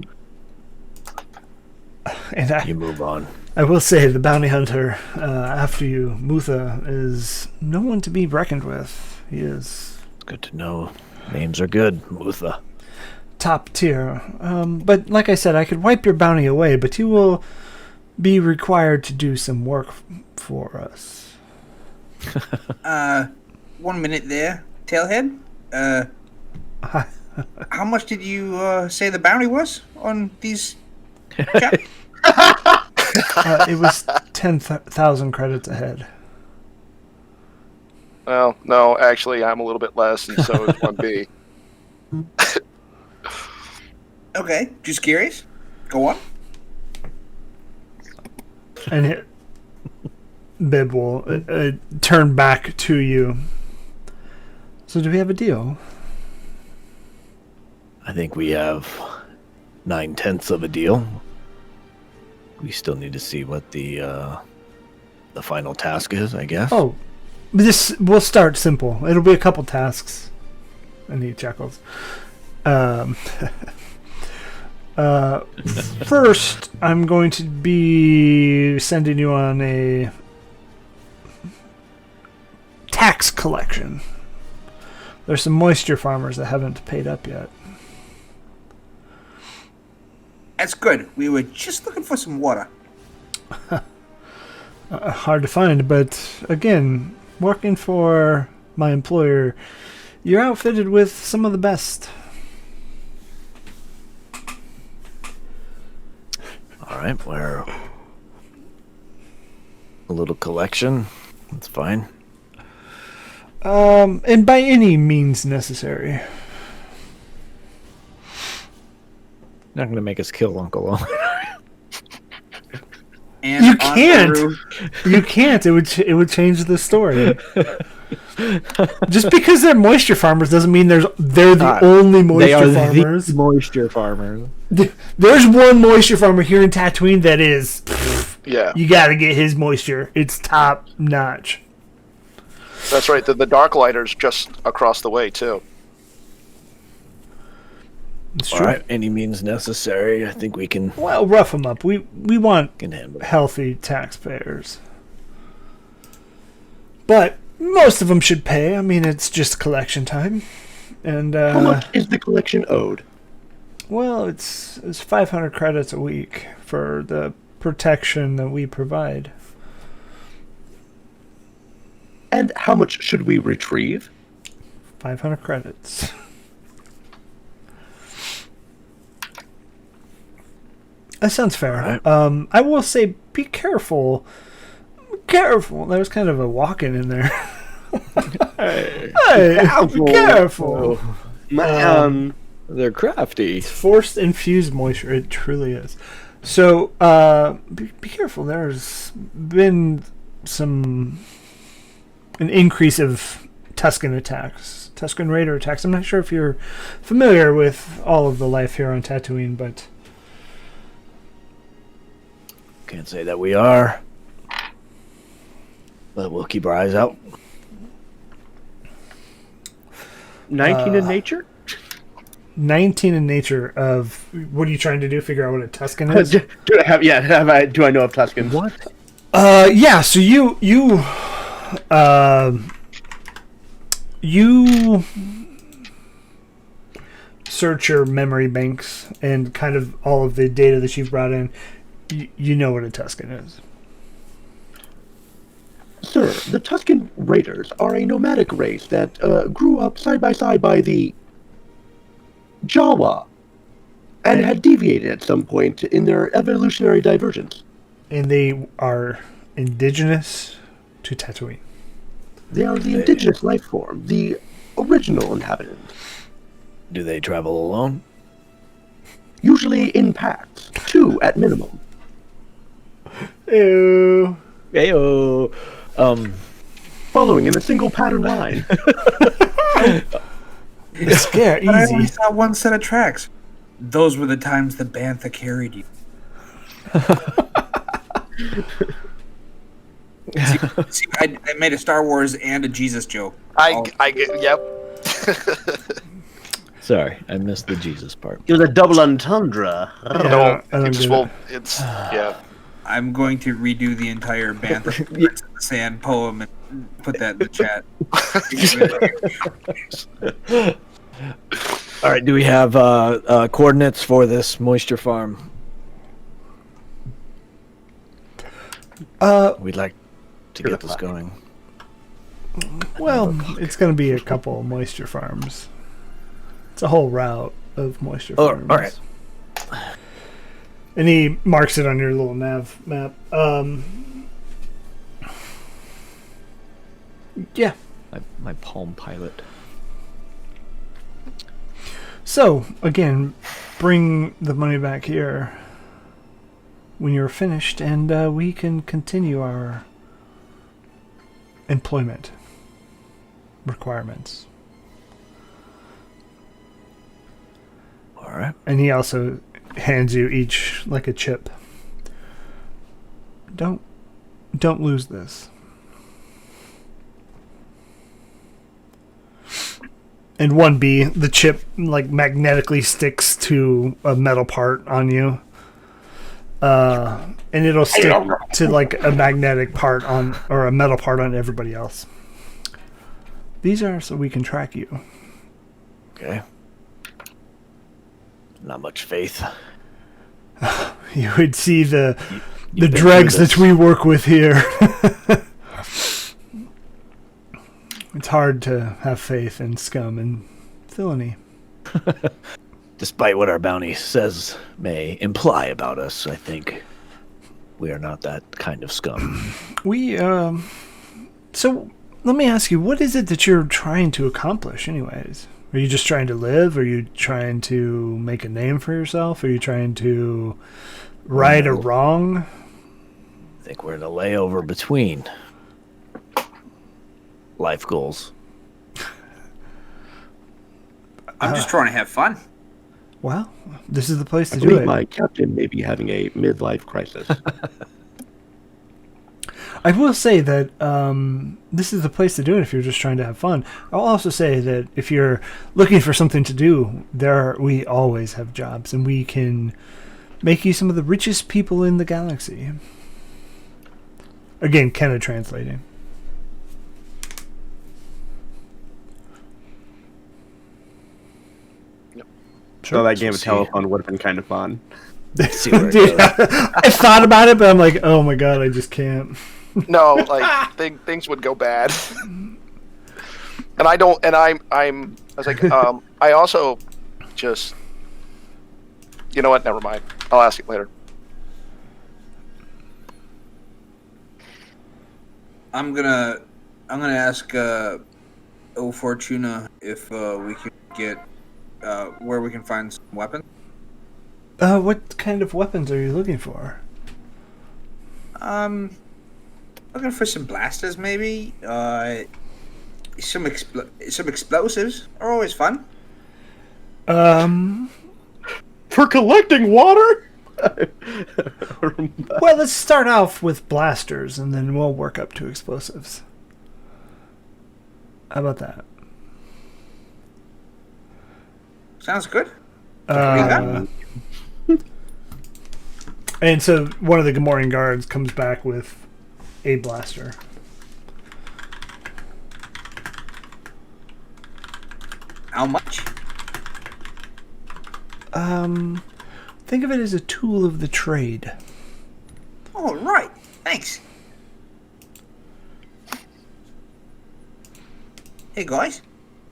And you move on. I will say the bounty hunter after you, Mutha, is no one to be reckoned with. He is... Good to know. Names are good, Mutha. Top tier. But like I said, I could wipe your bounty away, but you will be required to do some work for us. 1 minute there, Tailhead. How much did you say the bounty was on these chaps? It was 10,000 credits ahead. Well, no, actually, I'm a little bit less, and so is 1B. Okay, just curious. Go on. And Bib will turn back to you. So do we have a deal? I think we have 9/10 of a deal. We still need to see what the final task is, I guess. Oh, we'll start simple. It'll be a couple tasks. And he chuckles. First, I'm going to be sending you on a tax collection. There's some moisture farmers that haven't paid up yet. That's good. We were just looking for some water. Hard to find, but again, working for my employer, you're outfitted with some of the best. All right, we're a little collection. That's fine. And by any means necessary. Not going to make us kill Uncle Owen. And you can't. You can't. It would change the story. Just because they're moisture farmers doesn't mean they're the only moisture farmers. The moisture farmers. There's one moisture farmer here in Tatooine that is. Yeah. You got to get his moisture. It's top notch. That's right. The Darklighter's just across the way too. It's All true. right, any means necessary. I think we can. Well, rough them up. We want Can handle it. healthy taxpayers, but most of them should pay. I mean, it's just collection time, and How much is the collection owed? well, it's 500 credits a week for the protection that we provide. And how much should we retrieve? 500 credits. That sounds fair. Right. I will say, be careful. Careful. There was kind of a walk-in in there. Hey, be careful. They're crafty. It's forced infused moisture. It truly is. So, be careful. There's been an increase of Tusken attacks. Tusken Raider attacks. I'm not sure if you're familiar with all of the life here on Tatooine, but... Can't say that we are, but we'll keep our eyes out. 19 in nature? 19 in nature of... What are you trying to do? Figure out what a Tusken is? Do I know of Tuscans? What? Yeah, so you search your memory banks and kind of all of the data that you've brought in. You know what a Tusken is. Sir, the Tuscan Raiders are a nomadic race that grew up side by side by the Jawa and had deviated at some point in their evolutionary divergence. And they are indigenous to Tatooine. They are the indigenous life form, the original inhabitant. Do they travel alone? Usually in packs, 2 at minimum. Ew. Heyo. Following in a single pattern line. Scare But I only easy. saw one set of tracks. Those were the times the bantha carried you. See, I made a Star Wars and a Jesus joke. I get, yep. Sorry, I missed the Jesus part. It was a double entendre. No, I don't it just get it. will. It's yeah. I'm going to redo the entire Bantha Prince of the Sand poem and put that in the chat. All right, do we have coordinates for this moisture farm? We'd like to get this going. Well, it's going to be a couple moisture farms. It's a whole route of moisture Oh, farms. all right. And he marks it on your little nav map. Yeah. My Palm Pilot. So, again, bring the money back here when you're finished, and we can continue our employment requirements. All right. And he also hands you each like a chip. Don't lose this. And 1B, the chip like magnetically sticks to a metal part on you. And it'll stick to like a magnetic part on, or a metal part on everybody else. These are so we can track you. Okay. Not much faith. You would see the been dregs through this. that we work with here. It's hard to have faith in scum and villainy. Despite what our bounty says may imply about us, I think we are not that kind of scum. We, so let me ask you, what is it that you're trying to accomplish anyways? Are you just trying to live? Are you trying to make a name for yourself? Are you trying to right a wrong? I think we're in a layover between life goals. I'm just trying to have fun. Well, this is the place I to do believe it. my captain may be having a midlife crisis. I will say that this is the place to do it if you're just trying to have fun. I'll also say that if you're looking for something to do, we always have jobs, and we can make you some of the richest people in the galaxy. Again, Kenna translating. So that game of telephone would have been kind of fun. See where it Dude, goes. I thought about it, but I'm like, oh my god, I just can't. No, like things would go bad. And I don't. And I was like, I also just. You know what? Never mind. I'll ask it later. I'm gonna ask O Fortuna if we can get where we can find some weapons. What kind of weapons are you looking for? Looking for some blasters, maybe. Some explosives are always fun. For collecting water? Well, let's start off with blasters, and then we'll work up to explosives. How about that? Sounds good. And so one of the Gamorrean guards comes back with a blaster. How much? Think of it as a tool of the trade. Oh, right. Thanks. Hey guys,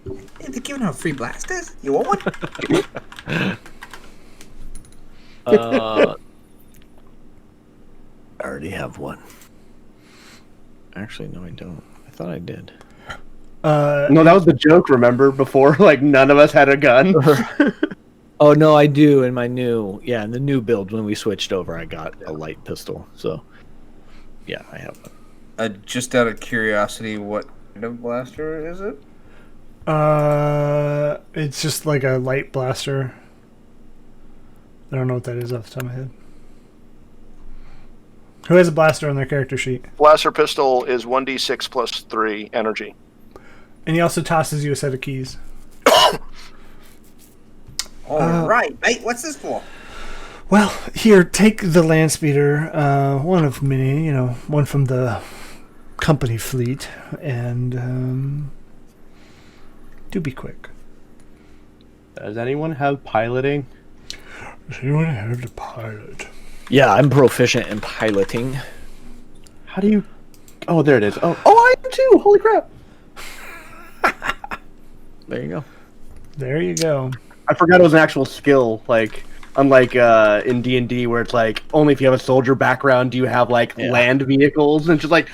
hey, they're giving out free blasters. You want one? I already have one. Actually, no, I don't. I thought I did. No, that was the joke. Remember before? Like none of us had a gun. Oh no, I do in my new in the new build when we switched over, I got a light pistol. So yeah, I have one. Just out of curiosity, what kind of blaster is it? It's just like a light blaster. I don't know what that is off the top of my head. Who has a blaster on their character sheet? Blaster pistol is 1d6 plus 3 energy. And he also tosses you a set of keys. All right, mate. What's this for? Well, here, take the land speeder, one of many, one from the company fleet, and do be quick. Does anyone have piloting? Does anyone have the pilot? Yeah, I'm proficient in piloting. How do you? Oh, there it is. Oh, I am too. Holy crap! There you go. There you go. I forgot it was an actual skill. Like, unlike in D&D, where it's like only if you have a soldier background do you have like land vehicles, and just like,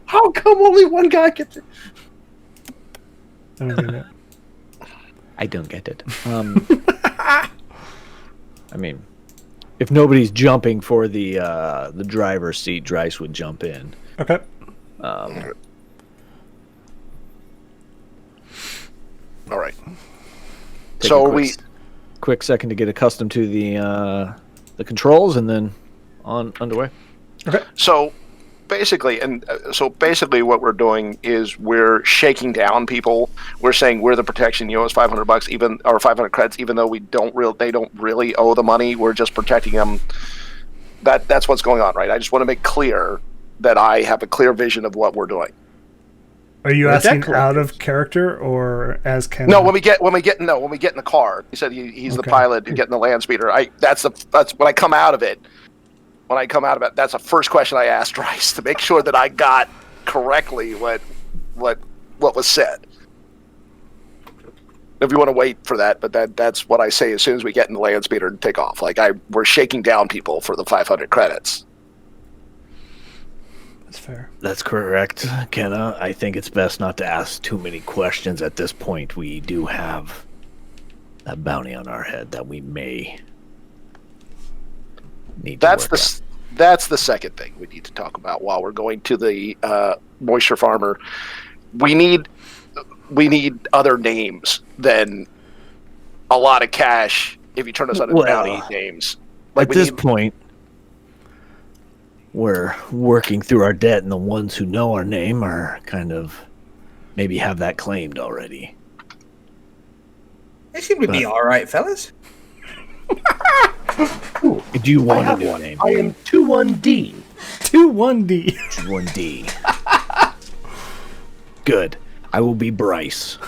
how come only one guy gets it? I don't get it. I don't get it. I mean, if nobody's jumping for the driver's seat, Dryce would jump in. Okay. All right. Take So a quick second to get accustomed to the controls, and then underway. Okay. So basically, what we're doing is we're shaking down people. We're saying we're the protection. You owe us $500, or 500 credits, even though they don't really owe the money. We're just protecting them. That's what's going on, right? I just want to make clear that I have a clear vision of what we're doing. Are you asking out of character or as Ken? No, when we get in the car, he said he's the pilot and getting the land speeder. That's when I come out of it. When I come out of it, that's the first question I asked Rice to make sure that I got correctly what was said. If you want to wait for that, but that's what I say as soon as we get in the land speeder and take off. Like we're shaking down people for the 500 credits. That's fair. That's correct, Kenna. I think it's best not to ask too many questions at this point. We do have a bounty on our head that we may need to work on. That's the second thing we need to talk about while we're going to the moisture farmer. We need other names than a lot of cash if you turn us on bounty names. Like at this point, we're working through our debt, and the ones who know our name are kind of maybe have that claimed already. They seem to be all right, fellas. Do you want a new name? I am 21D. 21D. 21D. Good. I will be Bryce.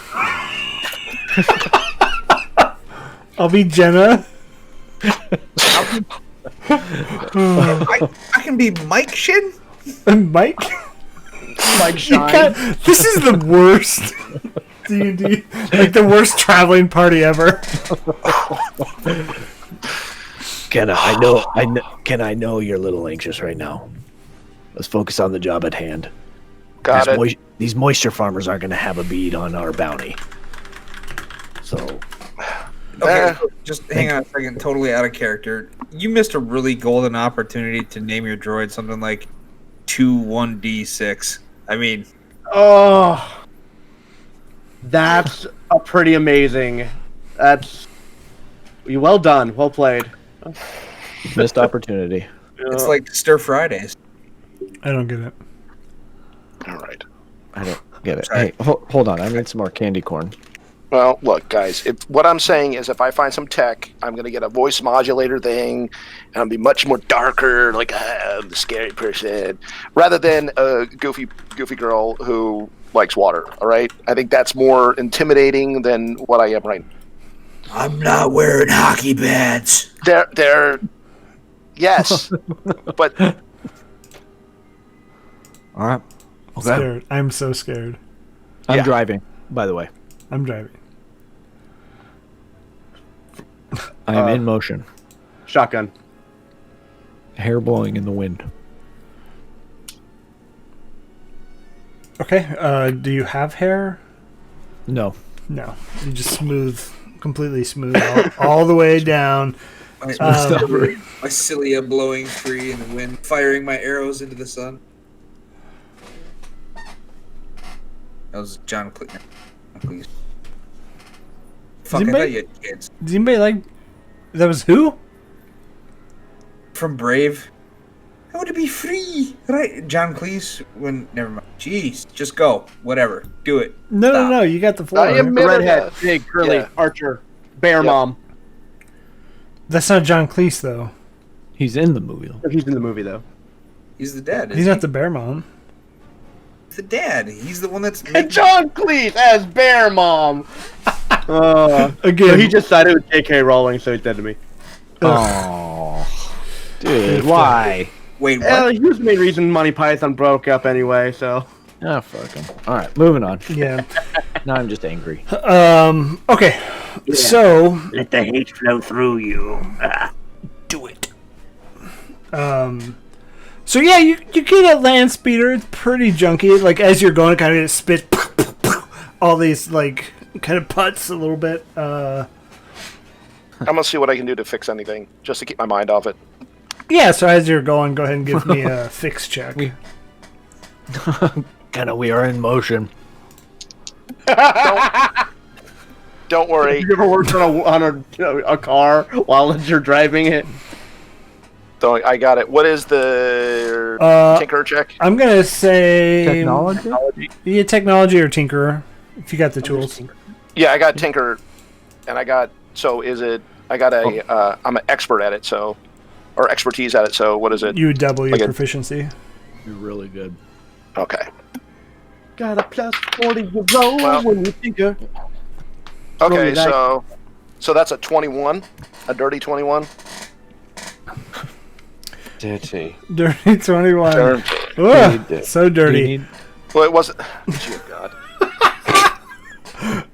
I'll be Jenna. I can be Mike Shin. Mike? Mike Shine. This is the worst D&D. Like the worst traveling party ever. Kenna, I know you're a little anxious right now. Let's focus on the job at hand. Got it. These moisture farmers aren't going to have a bead on our bounty. So, Okay, just hang on a second. Totally out of character. You missed a really golden opportunity to name your droid something like 21D6. I mean, Oh, that's a pretty amazing. That's well done. Well played. missed opportunity. it's like Stir Fridays. I don't get it. All right. I don't get it. Sorry. Hey, hold on. I need some more candy corn. Well, look, guys. What I'm saying is, if I find some tech, I'm going to get a voice modulator thing, and I'll be much more darker, like I'm the scary person, rather than a goofy girl who likes water. All right. I think that's more intimidating than what I am right now. I'm not wearing hockey pads. They're yes, but All right. Okay. Scared. I'm so scared. I'm Yeah. driving. by the way. I'm driving. I am in motion. Shotgun. Hair blowing in the wind. Okay. Do you have hair? No. No. You just completely smooth, all the way down. My cilia blowing free in the wind, firing my arrows into the sun. That was John Cleese. Please. Fuck, I thought you had kids. Does anybody like... That was who? From Brave. I want to be free. Right, John Cleese. Never mind. Jeez, just go. Whatever. Do it. No. You got the floor. I am Redhead, big, curly, archer, bear mom. That's not John Cleese, though. He's in the movie, though. He's in the movie, though. He's the dad. He's not the bear mom. He's the dad. He's the one that's... And John Cleese as bear mom. Again. So he just sided with J.K. Rowling, so he's dead to me. Oh, dude, why? Wait, what? He was the main reason Monty Python broke up anyway, so... Ah, fuck him. All right, moving on. Yeah. Now I'm just angry. Okay. Yeah. So... Let the hate flow through you. Do it. So yeah, you get a land speeder. It's pretty junky. Like, as you're going, it kind of spits all these, like, kind of putts a little bit. I'm gonna see what I can do to fix anything, just to keep my mind off it. Yeah, so as you're going, go ahead and give me a fix check. Kinda, we are in motion. Don't worry. Have you ever worked on a car while you're driving it? I got it. What is the tinker check? I'm gonna say Technology? Yeah, technology or tinkerer, if you got the tools. Yeah, I got tinker, and I got. So is it? I got a. I'm an expert at it, so, or expertise at it. So what is it? You would double your proficiency. You're really good. Okay. Got a plus 40 you roll when you tinker. Okay, so that's a 21, a dirty 21. Dirty. Dirty 21. Dirty. Ugh, so dirty. Well, it wasn't. Oh,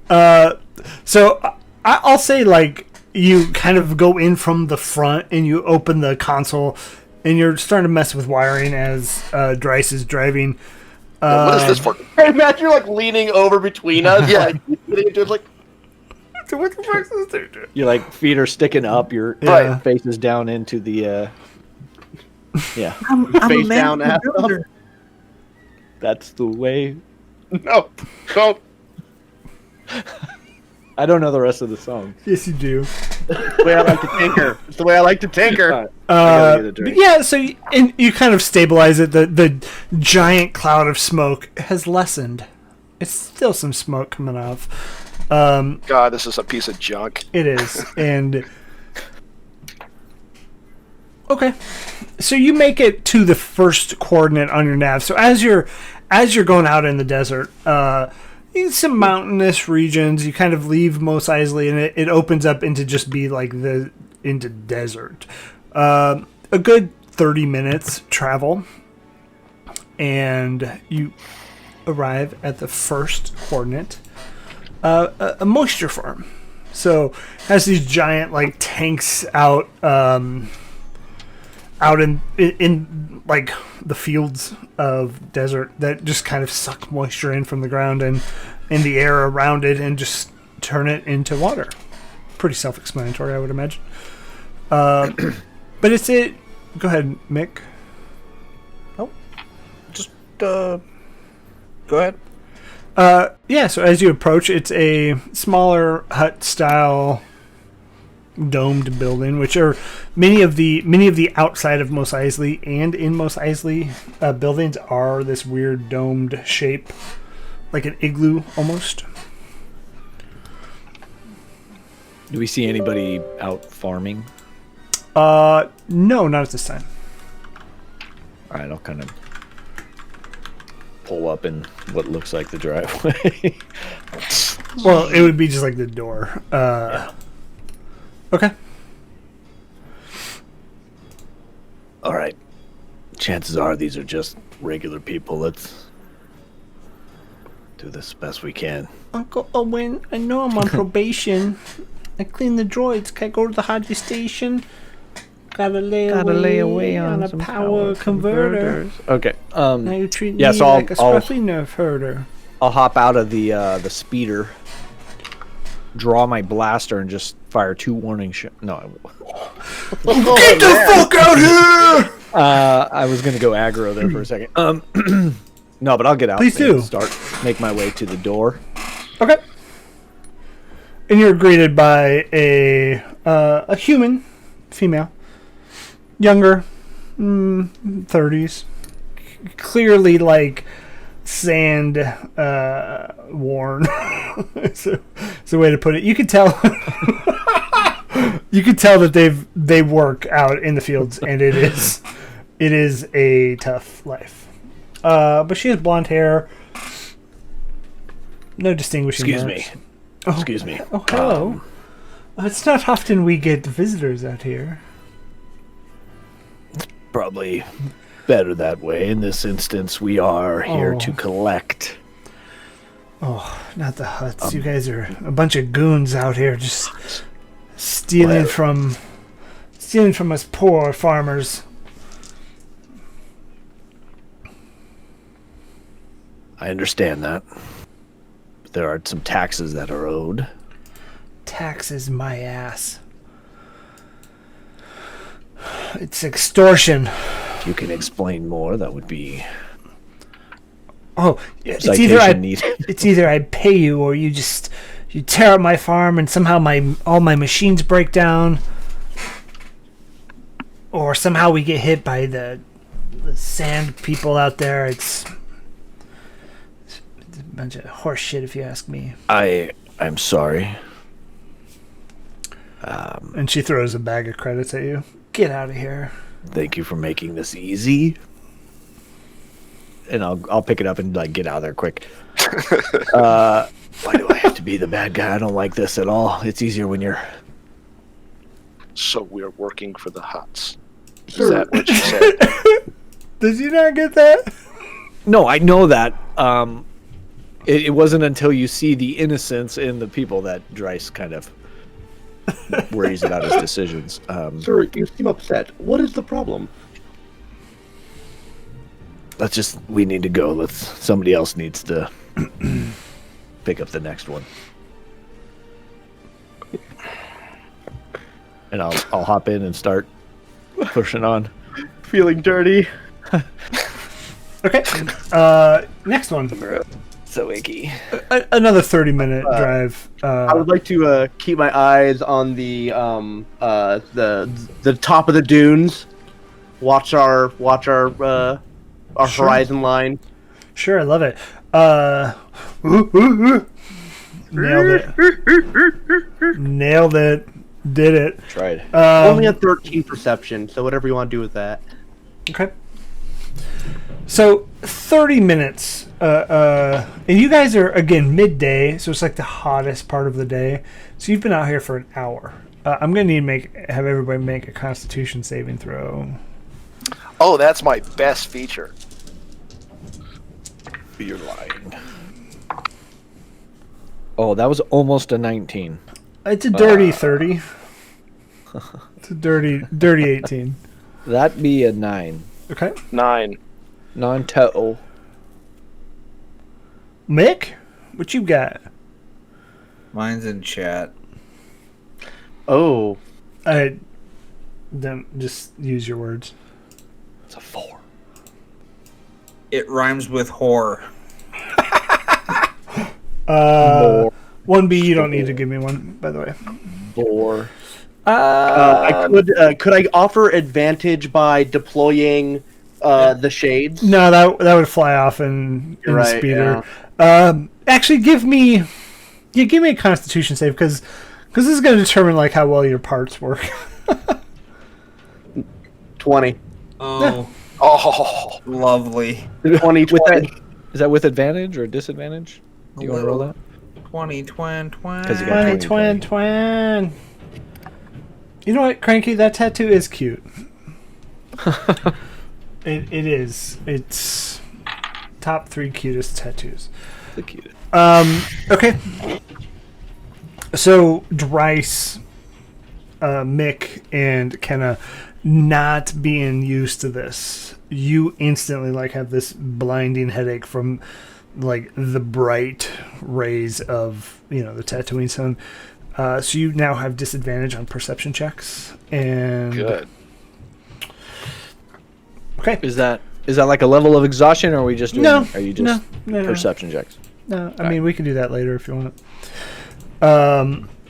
God. So I'll say, like, you kind of go in from the front and you open the console and you're starting to mess with wiring as Dryce is driving. What is this for? Hey, Matt, you're like leaning over between us. Yeah. Like, What the fuck is this dude? Your like feet are sticking up. Your Right. face is down into the. Yeah. I'm face down, ass up. That's the way. No, don't. I don't know the rest of the song. Yes, you do. The way I like to tinker. It's the way I like to tinker. But yeah, so you kind of stabilize it. The giant cloud of smoke has lessened. It's still some smoke coming off. God, this is a piece of junk. It is, and okay. So you make it to the first coordinate on your nav. So as you're going out in the desert, some mountainous regions. You kind of leave Mos Eisley, and it opens up into just be like into desert. A good 30 minutes travel, and you arrive at the first coordinate. A moisture farm. So has these giant like tanks out in like the fields of desert that just kind of suck moisture in from the ground and in the air around it and just turn it into water. Pretty self-explanatory, I would imagine. But it's it. Go ahead, Mick. Just go ahead. Yeah, so as you approach, it's a smaller hut-style domed building, which are many of the outside of Mos Eisley and in Mos Eisley buildings are this weird domed shape, like an igloo almost. Do we see anybody out farming? No, not at this time. All right, I'll kind of pull up in what looks like the driveway. Well, it would be just like the door. Yeah. Okay. All right. Chances are these are just regular people. Do this best we can. Uncle Owen, I know I'm on probation. I clean the droids. Can I go to the Haji station? Gotta lay away on a some power converter. Okay. Now you treat Yeah, me so like a I'll- scruffy nerf herder. I'll hop out of the speeder, draw my blaster, and just fire 2 warning shots. No, I won't. Get the fuck out here! I was gonna go aggro there for a second. No, but I'll get out. Please and do. Start make my way to the door. Okay. And you're greeted by a human, female, younger, 30s, clearly like sand worn. It's a way to put it. You could tell. You could tell that they work out in the fields, and it is a tough life. But she has blonde hair. No distinguishing Excuse marks. me. Excuse me. Oh, hello. It's not often we get visitors out here. Probably better that way. In this instance, we are here Oh. to collect. Oh, not the huts. You guys are a bunch of goons out here just stealing from us poor farmers. I understand that. But there are some taxes that are owed. Taxes my ass. It's extortion. If you can explain more, that would be Oh, it's citation needed. it's either I pay you or you tear up my farm and somehow all my machines break down, or somehow we get hit by the sand people out there. It's a bunch of horse shit, if you ask me. I'm sorry. And she throws a bag of credits at you. Get out of here. Thank you for making this easy. And I'll pick it up and like get out of there quick. Why do I have to be the bad guy? I don't like this at all. It's easier when you're. So we're working for the huts. Is Sir. that what you said? Did you not get that? No, I know that. It wasn't until you see the innocence in the people that Dryce kind of worries about his decisions. Sir, you seem upset. What is the problem? We need to go. Somebody else needs to pick up the next one. And I'll hop in and start pushing on. Feeling dirty. Okay. Next one. So icky. Another 30-minute drive. I would like to keep my eyes on the top of the dunes. Watch our Sure. horizon line. Sure, I love it. Nailed it. Did it. Tried. Only a 13 perception, so whatever you want to do with that. Okay. So 30 minutes, and you guys are again midday, so it's like the hottest part of the day. So you've been out here for an hour. I'm gonna need to have everybody make a Constitution saving throw. Oh, that's my best feature. You're lying. Oh, that was almost a 19. It's a dirty 30. It's a dirty 18. That'd be a 9. Okay. 9. Non-total. Mick, what you got? Mine's in chat. Oh, Then just use your words. It's a 4. It rhymes with whore. More. 1B, you don't need to give me one, by the way. 4. could I offer advantage by deploying the shades? No, that would fly off in the Right, speeder. Actually, give me a Constitution save because this is going to determine like how well your parts work. 20. Oh, Oh, lovely. 20, With 20. that, is that with advantage or disadvantage? Do you want to roll that? 20, 20, 'Cause you got 20. Twin. You know what, Cranky? That tattoo is cute. It is. It's top 3 cutest tattoos. The cutest. Okay. So Dryce, Mick, and Kenna, not being used to this, you instantly like have this blinding headache from like the bright rays of the Tatooine sun. So you now have disadvantage on perception checks. And Good. Okay. Is that like a level of exhaustion, or are we just doing? No. Are you just No. perception checks? No, I mean we can do that later if you want.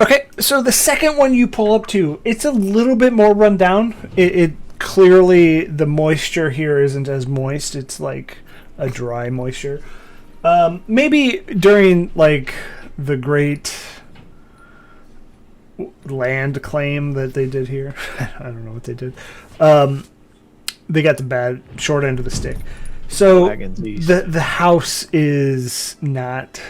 Okay, so the second one you pull up to, it's a little bit more run down. It clearly the moisture here isn't as moist. It's like a dry moisture. Maybe during like the great land claim that they did here. I don't know what they did. They got the bad short end of the stick. So the house is not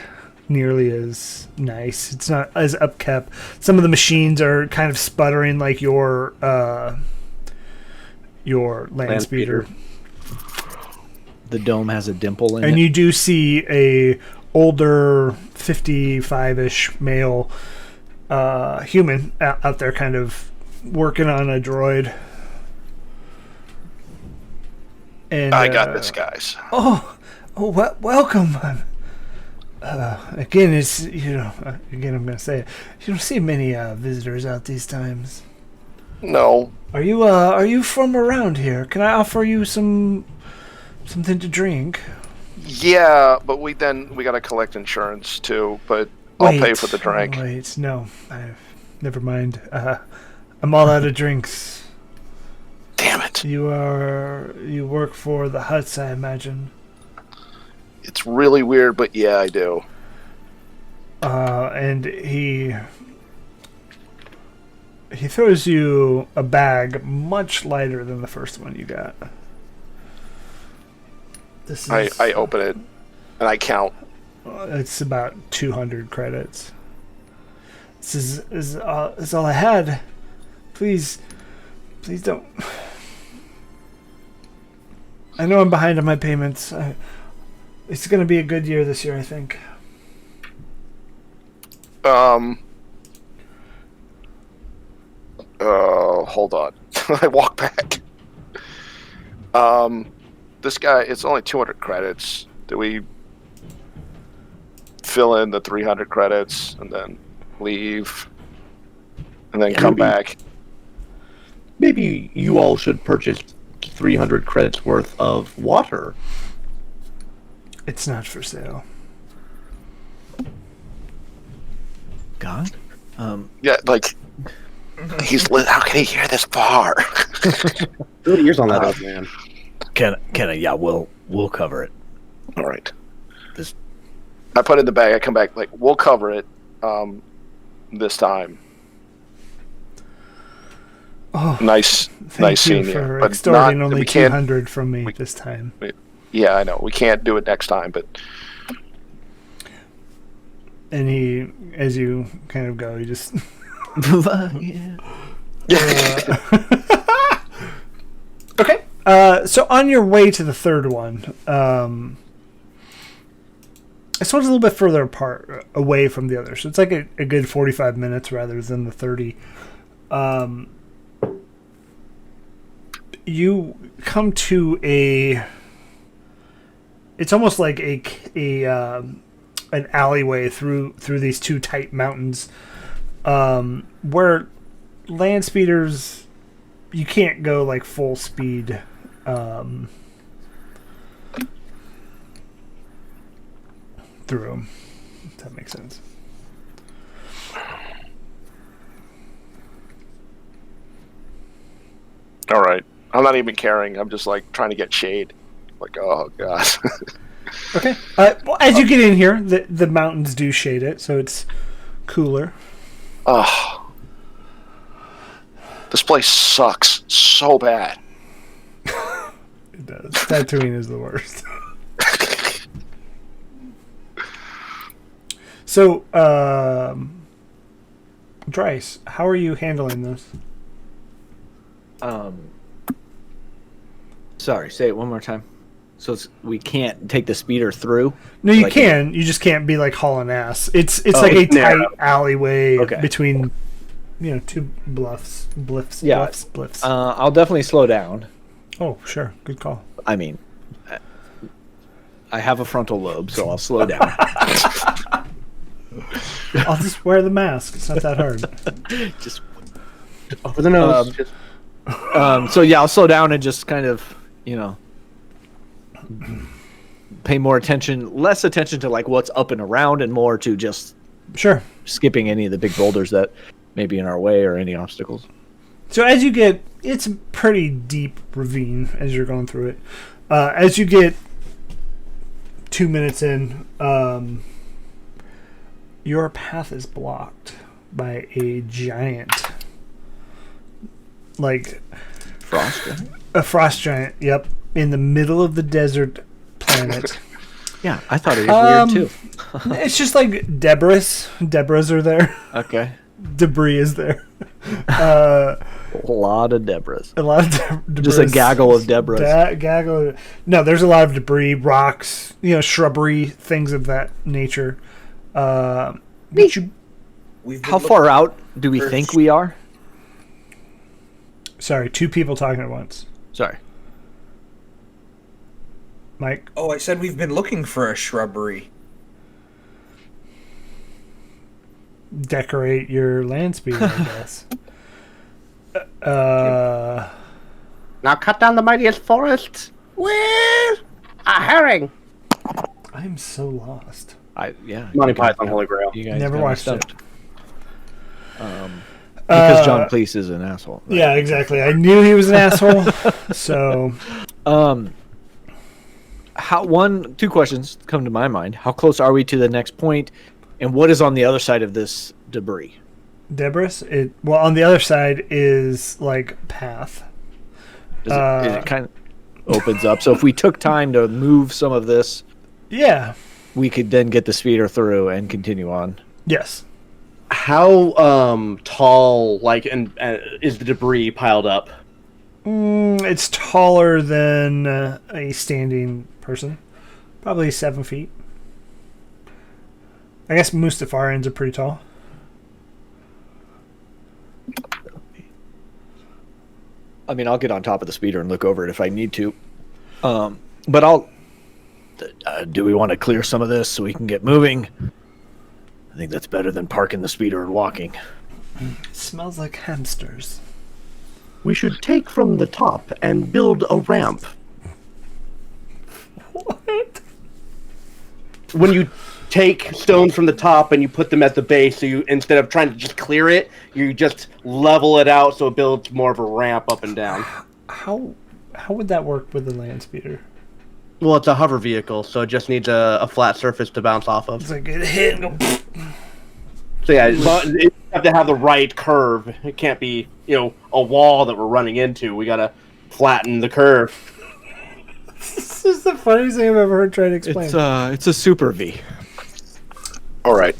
nearly as nice. It's not as upkept. Some of the machines are kind of sputtering, like your land speeder. The dome has a dimple in it. And you do see a older 55-ish male human out there kind of working on a droid. And I got this, guys. Welcome. Again, it's again I'm gonna say it. You don't see many visitors out these times. No. Are you from around here? Can I offer you something to drink? Yeah, but we gotta collect insurance too. But I'll pay for the drink. Wait, no, never mind. I'm all out of drinks. Damn it! You work for the Hutts, I imagine. It's really weird, but yeah, I do. And he throws you a bag much lighter than the first one you got. This is, I open it and I count. It's about 200 credits. This is all I had. Please don't. I know I'm behind on my payments. It's going to be a good year this year, I think. Hold on. I walk back. This guy, it's only 200 credits. Do we fill in the 300 credits and then leave and then come back? Maybe you all should purchase 300 credits worth of water. It's not for sale. God? Yeah, like, how can he hear this far? 30 years on that old man. Kenna, yeah, we'll cover it. All right. I put it in the bag. I come back, like, we'll cover it this time. Oh, nice seeing you. For But extorting not, only we can't, 200 from me this time. Yeah, I know. We can't do it next time, but... And he, as you kind of go, he just... Okay. So on your way to the third one, this one's a little bit further apart, away from the other. So it's like a good 45 minutes rather than the 30. You come to it's almost like an alleyway through these two tight mountains, where land speeders, you can't go like full speed. Through them. If that makes sense. All right. I'm not even caring. I'm just like trying to get shade. Like, oh god. Okay. Well, as you get in here, the mountains do shade it, so it's cooler. Oh. This place sucks so bad. It does. Tatooine is the worst. So, Dryce, how are you handling this? Sorry, say it one more time. So we can't take the speeder through? No, you Like- can. You just can't be like hauling ass. It's Oh, like a it's narrow. tight alleyway Okay. between, two bliffs. Yeah. I'll definitely slow down. Oh, sure. Good call. I mean, I have a frontal lobe, so I'll slow down. I'll just wear the mask. It's not that hard. Just Over the nose. Um, just, so yeah, I'll slow down and just kind of, pay less attention to like what's up and around, and more to just Sure. skipping any of the big boulders that may be in our way or any obstacles. So as you get, it's a pretty deep ravine as you're going through it. As you get 2 minutes in, your path is blocked by a giant, like Frost. Right? a frost giant. Yep, in the middle of the desert planet. Yeah, I thought it was weird too. It's just like debris. Debris are there. Okay. Debris is there. Uh, A lot of debris. a lot of debris. Just a gaggle of debris. Gaggle. No, there's a lot of debris, rocks, shrubbery, things of that nature. But you, We've been How far out do we think we are? sorry, two people talking at once. Sorry. Mike, Oh, I said we've been looking for a shrubbery. decorate your land speeder, I guess. now cut down the mightiest forest with a herring. I'm so lost. Monty Python Holy Grail. You guys Never got me watched it. stumped. Because John Uh, Cleese is an asshole. right? Yeah, exactly. I knew he was an asshole. So, Two questions come to my mind. How close are we to the next point, and what is on the other side of this debris? debris. On the other side is like path. It kind of opens up. So if we took time to move some of this, Yeah. we could then get the speeder through and continue on. Yes. How tall, is the debris piled up? It's taller than a standing person. Probably 7 feet. I guess Mustafarians are pretty tall. I mean, I'll get on top of the speeder and look over it if I need to. But I'll. Do we want to clear some of this so we can get moving? I think that's better than parking the speeder and walking. It smells like hamsters. We should take from the top and build a ramp. What? When you take stones from the top and you put them at the base, so you, instead of trying to just clear it, you just level it out so it builds more of a ramp up and down. How would that work with the land speeder? Well, it's a hover vehicle, so it just needs a flat surface to bounce off of. It's like it hit and go. So yeah, you have to have the right curve. It can't be, a wall that we're running into. We gotta flatten the curve. This is the funniest thing I've ever heard trying to explain. It's a super V. All right.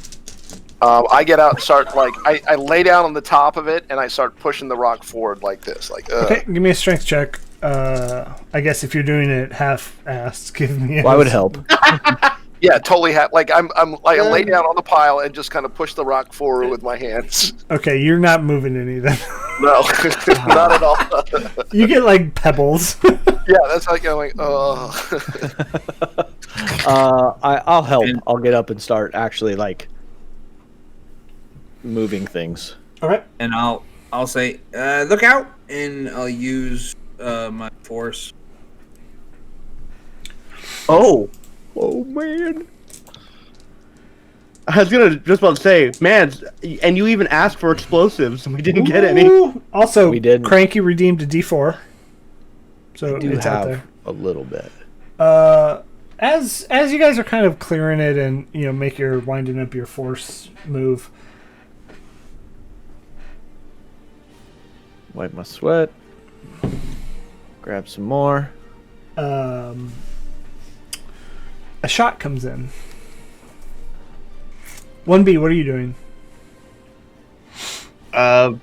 I get out and start I lay down on the top of it and I start pushing the rock forward like this. Okay, give me a strength check. I guess if you're doing it half-assed, give me. Well, I would help. Yeah, totally. I lay down on the pile and just kind of push the rock forward with my hands. Okay, you're not moving any then. No, not at all. You get like pebbles. Yeah, that's like going. Oh. I'll help. I'll get up and start actually moving things. All right. And I'll say, look out, and I'll use my force. Oh man! I was just about to say, man, and you even asked for explosives, and we didn't get any. Ooh. Also, We didn't. Cranky redeemed a D4. So I do it's out have there. a little bit. As you guys are kind of clearing it and make your winding up your force move. Wipe my sweat. Grab some more. A shot comes in. 1B, what are you doing? I'm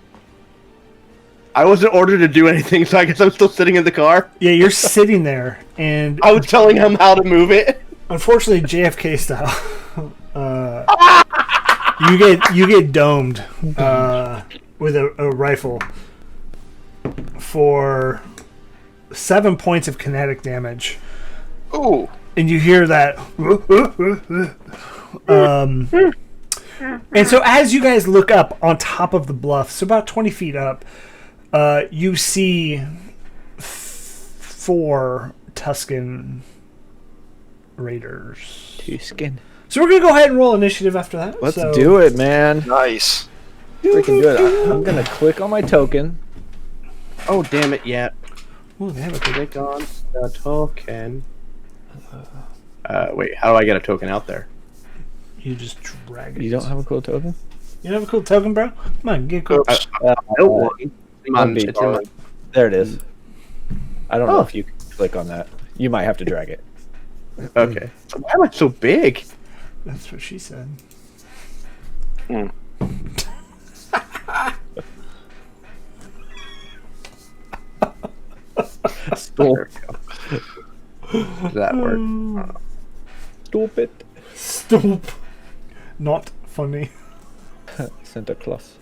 I wasn't ordered to do anything, so I guess I'm still sitting in the car. Yeah, you're sitting there, and I was telling him how to move it. unfortunately, JFK style, you get domed with a rifle for 7 points of kinetic damage. Ooh. And you hear that. And so as you guys look up on top of the bluff, so about 20 feet up, you see 4 Tuscan Raiders. Tuscan. So we're going to go ahead and roll initiative after that. Let's do it, man. Nice. Freaking do it. I'm going to click on my token. Oh, damn it, yeah. Ooh, they have a good... Click on the token. Wait, how do I get a token out there? You just drag it. You don't have a cool token? You don't have a cool token, bro? Come on, get cool. Oops. I don't want it. It's in my- There it is. I don't know if you can click on that. You might have to drag it. Okay. Why am I so big? That's what she said. Mm. There we go. Does that work? Stupid. Stop. Not funny. Santa Claus.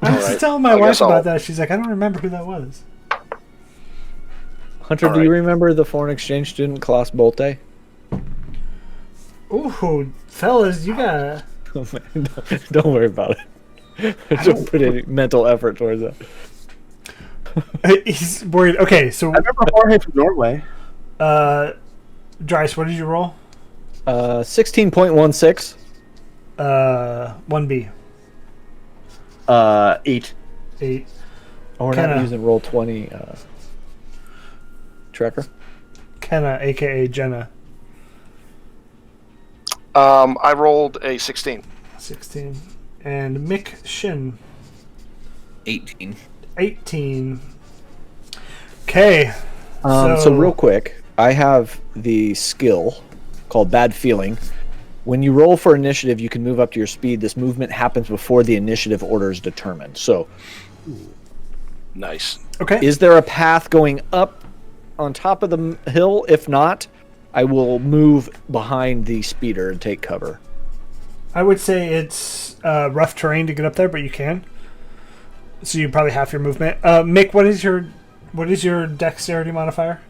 I was Alright, telling my I wife guess I'll- about that. She's like, I don't remember who that was. Hunter, All do you right. remember the foreign exchange student Klaus Bolte? Ooh, fellas, you got... Oh, man, don't worry about it. Don't put any mental effort towards that. He's worried. Okay, so I remember Jorge from Norway. Dryce, what did you roll? 16.16. 1B. 8. 8. Oh, we're Kinda. not using roll 20 tracker. Kenna, aka Jenna. I rolled a 16. 16. And Mick Shin. 18. 18. Okay. So real quick, I have the skill called Bad Feeling. When you roll for initiative, you can move up to your speed. This movement happens before the initiative order is determined. So, Nice. Okay. is there a path going up on top of the hill? If not, I will move behind the speeder and take cover. I would say it's rough terrain to get up there, but you can. So you probably half your movement. Mick, what is your dexterity modifier?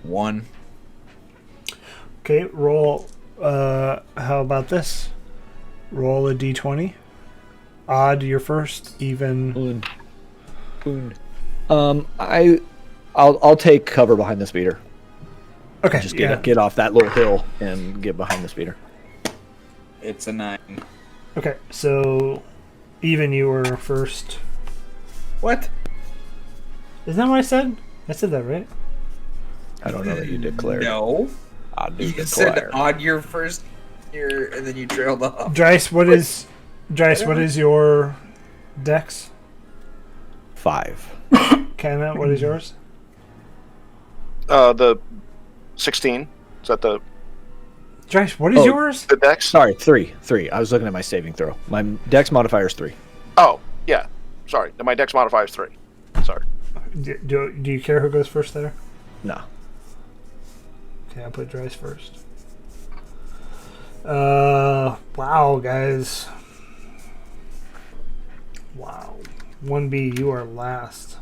1. Okay, roll. How about this? Roll a d20. Odd your first, even. Boon. I'll take cover behind the speeder. Okay, Just yeah. get off that little hill and get behind the speeder. It's a 9. Okay, so even you were first. What? Isn't that what I said? I said that, right? I don't know that you declared. No. I do You declare. said on your first year, and then you trailed off. Dryce, what is your dex? 5. Kenna, what is yours? The 16. Is that the Dryce, what is Oh. yours? dex? Sorry, 3. 3. I was looking at my saving throw. My dex modifier is 3. Oh, yeah. Sorry. My dex modifier is 3. Sorry. Do you care who goes first there? No. Okay, I'll put Dryce first. Wow, guys. Wow. 1B, you are last.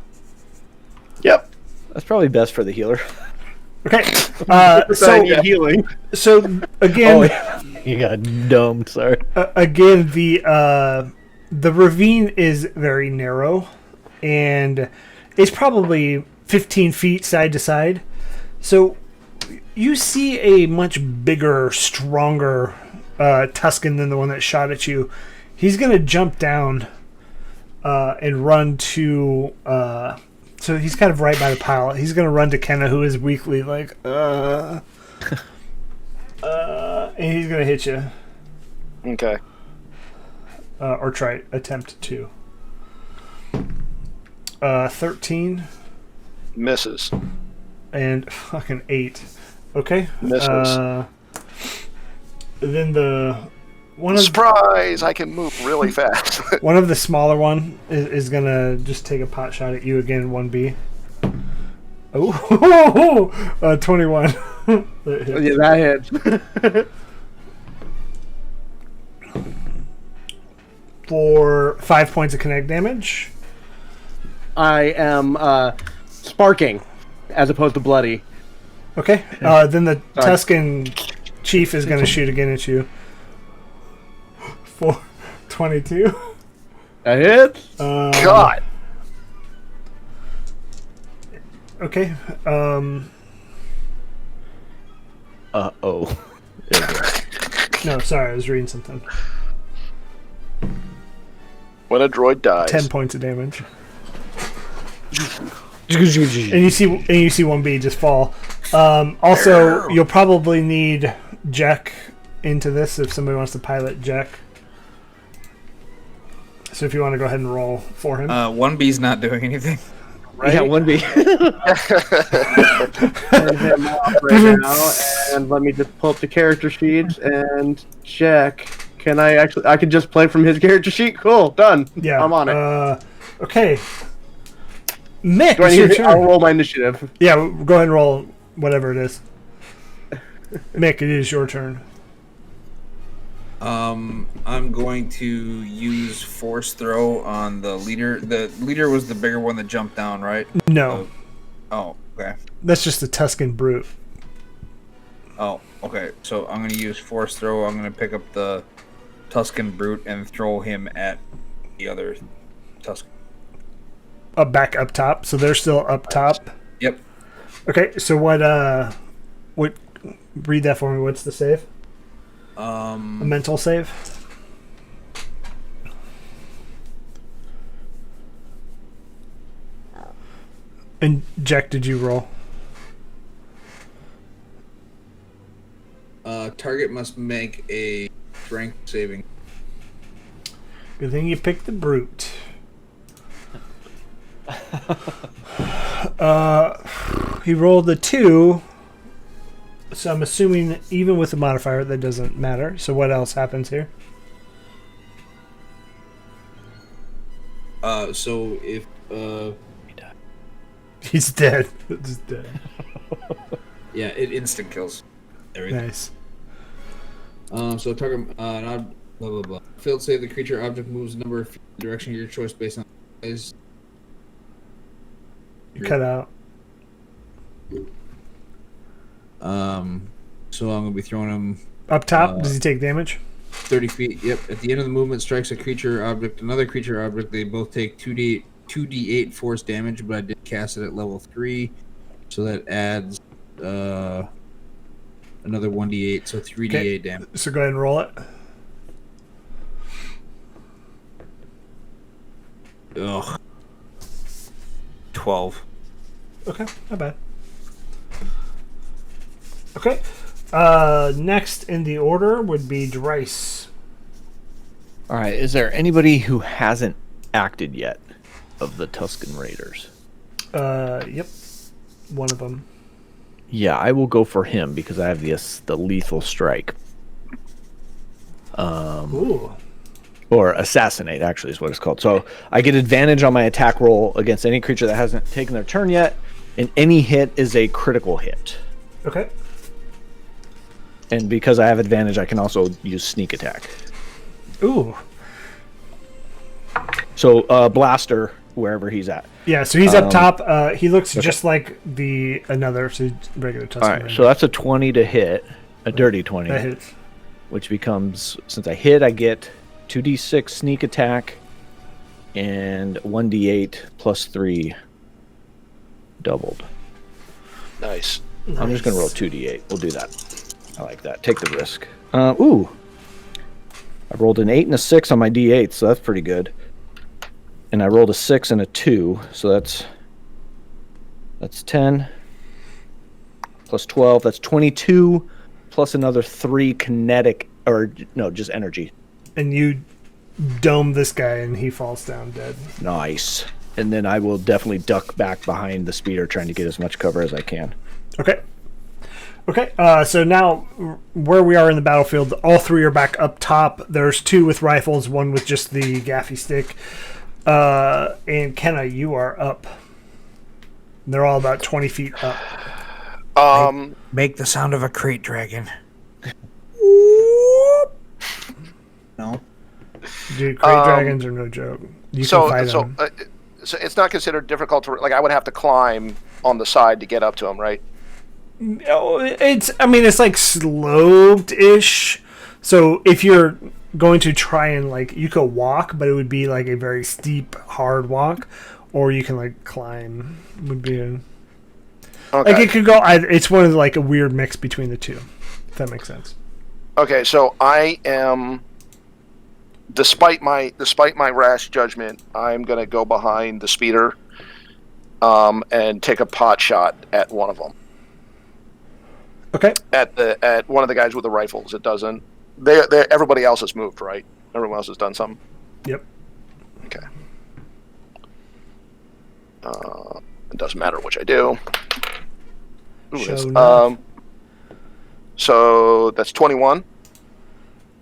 Yep. That's probably best for the healer. Okay. I So need healing. again, You got domed, sorry. again, the ravine is very narrow, and it's probably 15 feet side to side. So you see a much bigger, stronger Tuscan than the one that shot at you. He's going to jump down and run to... so he's kind of right by the pile. He's going to run to Kenna, who is weakly like, and he's going to hit you. Okay. Or attempt to. 13 Misses. and fucking 8. Okay. Misses. Then the Surprise! I can move really fast. One of the smaller one is gonna just take a pot shot at you again. 1B. Oh, 21. Yeah, that hits. For 5 points of kinetic damage. I am sparking as opposed to bloody. Okay. Then the Tuscan chief is going to shoot again at you. For 22. That hits. God. Okay. Uh-oh. No, sorry, I was reading something. When a droid dies. 10 points of damage. And you see 1B just fall. Also, you'll probably need Jack into this if somebody wants to pilot Jack. So if you want to go ahead and roll for him. 1B's not doing anything. Right? Yeah, 1B. Turn him off right now, and let me just pull up the character sheets and check. Can I can just play from his character sheet? Cool, done. Yeah. I'm on it. Okay. Mick, Do I it's your need to, I'll turn. roll my initiative. Yeah, go ahead and roll whatever it is. Mick, it is your turn. I'm going to use force throw on the leader. The leader was the bigger one that jumped down, right? No. Oh, okay. That's just the Tuscan brute. Oh, okay. So I'm going to use force throw. I'm going to pick up the Tuscan brute and throw him at the other Tuscan. Back up top, so they're still up top. Yep. Okay, so what read that for me. What's the save? A mental save. And Jack, did you roll? Target must make a strength saving. Good thing you picked the brute. He rolled a 2, so I'm assuming even with the modifier that doesn't matter. So what else happens here? So if He's dead. Just dead. yeah, it instant kills everything. Nice. So target blah blah blah. Failed save, the creature object moves a number of feet in the direction of your choice based on size. You cut out. So I'm gonna be throwing him Up top, does he take damage? 30 feet. Yep. At the end of the movement, strikes a creature object, another creature object. They both take 2d8 force damage, but I did cast it at level 3, so that adds another 1d8, so 3d8 damage. So go ahead and roll it. Ugh. 12. Okay, not bad. Okay. Next in the order would be Dryce. All right. Is there anybody who hasn't acted yet of the Tuscan Raiders? Yep. One of them. Yeah, I will go for him because I have the lethal strike. Ooh. Or assassinate, actually, is what it's called. So I get advantage on my attack roll against any creature that hasn't taken their turn yet, and any hit is a critical hit. Okay. And because I have advantage, I can also use sneak attack. Ooh. So Blaster, wherever he's at. Yeah, so he's up top. He looks just like another regular Tuscan. All right, so that's a 20 to hit, a dirty 20. That hits. Which becomes, since I hit, I get 2d6 sneak attack and 1d8 plus 3 doubled. Nice. I'm just going to roll 2d8. We'll do that. I like that. Take the risk. Ooh. I rolled an 8 and a 6 on my d8, so that's pretty good. And I rolled a 6 and a 2, so that's 10 plus 12. That's 22 plus another 3 kinetic, or no, just energy. And you dome this guy, and he falls down dead. Nice. And then I will definitely duck back behind the speeder, trying to get as much cover as I can. Okay. Okay, so now where we are in the battlefield, all three are back up top. There's two with rifles, one with just the gaffy stick. And Kenna, you are up. They're all about 20 feet up. Make the sound of a crate dragon. No. Dude, crate dragons are no joke. You can fight them. So it's not considered difficult to, like, I would have to climb on the side to get up to them, right? It's like sloped-ish. So if you're going to try and, like, you could walk, but it would be like a very steep, hard walk, or you can, like, climb. Would be okay. Like, it could go. It's one of like a weird mix between the two. If that makes sense. Okay, so I am, despite my rash judgment, I'm gonna go behind the speeder, and take a pot shot at one of them. Okay. At one of the guys with the rifles. It doesn't. Everybody else has moved, right? Everyone else has done something. Yep. Okay. It doesn't matter which I do. So that's 21.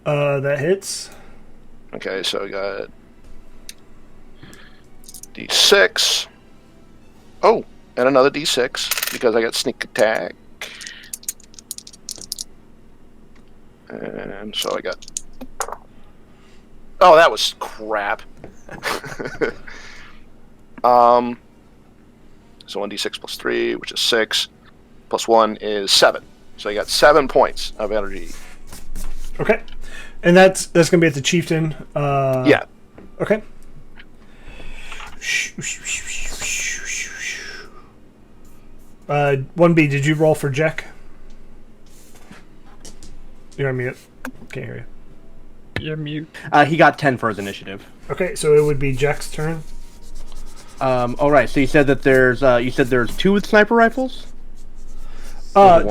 That hits. Okay, so we got D6. Oh, and another D6 because I got sneak attack. And so I got... Oh, that was crap. So 1d6 plus 3, which is 6, plus 1 is 7. So I got 7 points of energy. Okay. And that's going to be at the chieftain. Yeah. Okay. Uh, 1B, did you roll for Jack? You're on mute. Can't hear you. You're mute. He got 10 for his initiative. Okay, so it would be Jack's turn. All right. So you said that there's two with sniper rifles.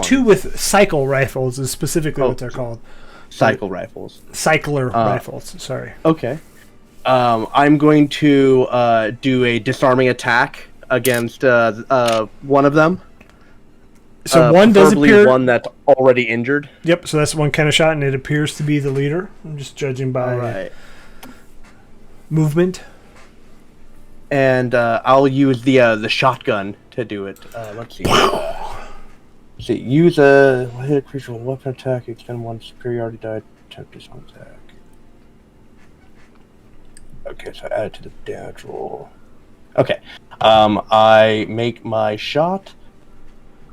Two with cycle rifles is specifically what they're called. Cycle rifles. Cycler rifles. Sorry. Okay. I'm going to do a disarming attack against one of them. So one does appear. One that's already injured. Yep. So that's one kind of shot, and it appears to be the leader. I'm just judging by movement. And I'll use the shotgun to do it. Let's see. Use a hit a creature with weapon attack, extend one superiority die, attempt this one attack. Okay, so add it to the damage roll. Okay. I make my shot.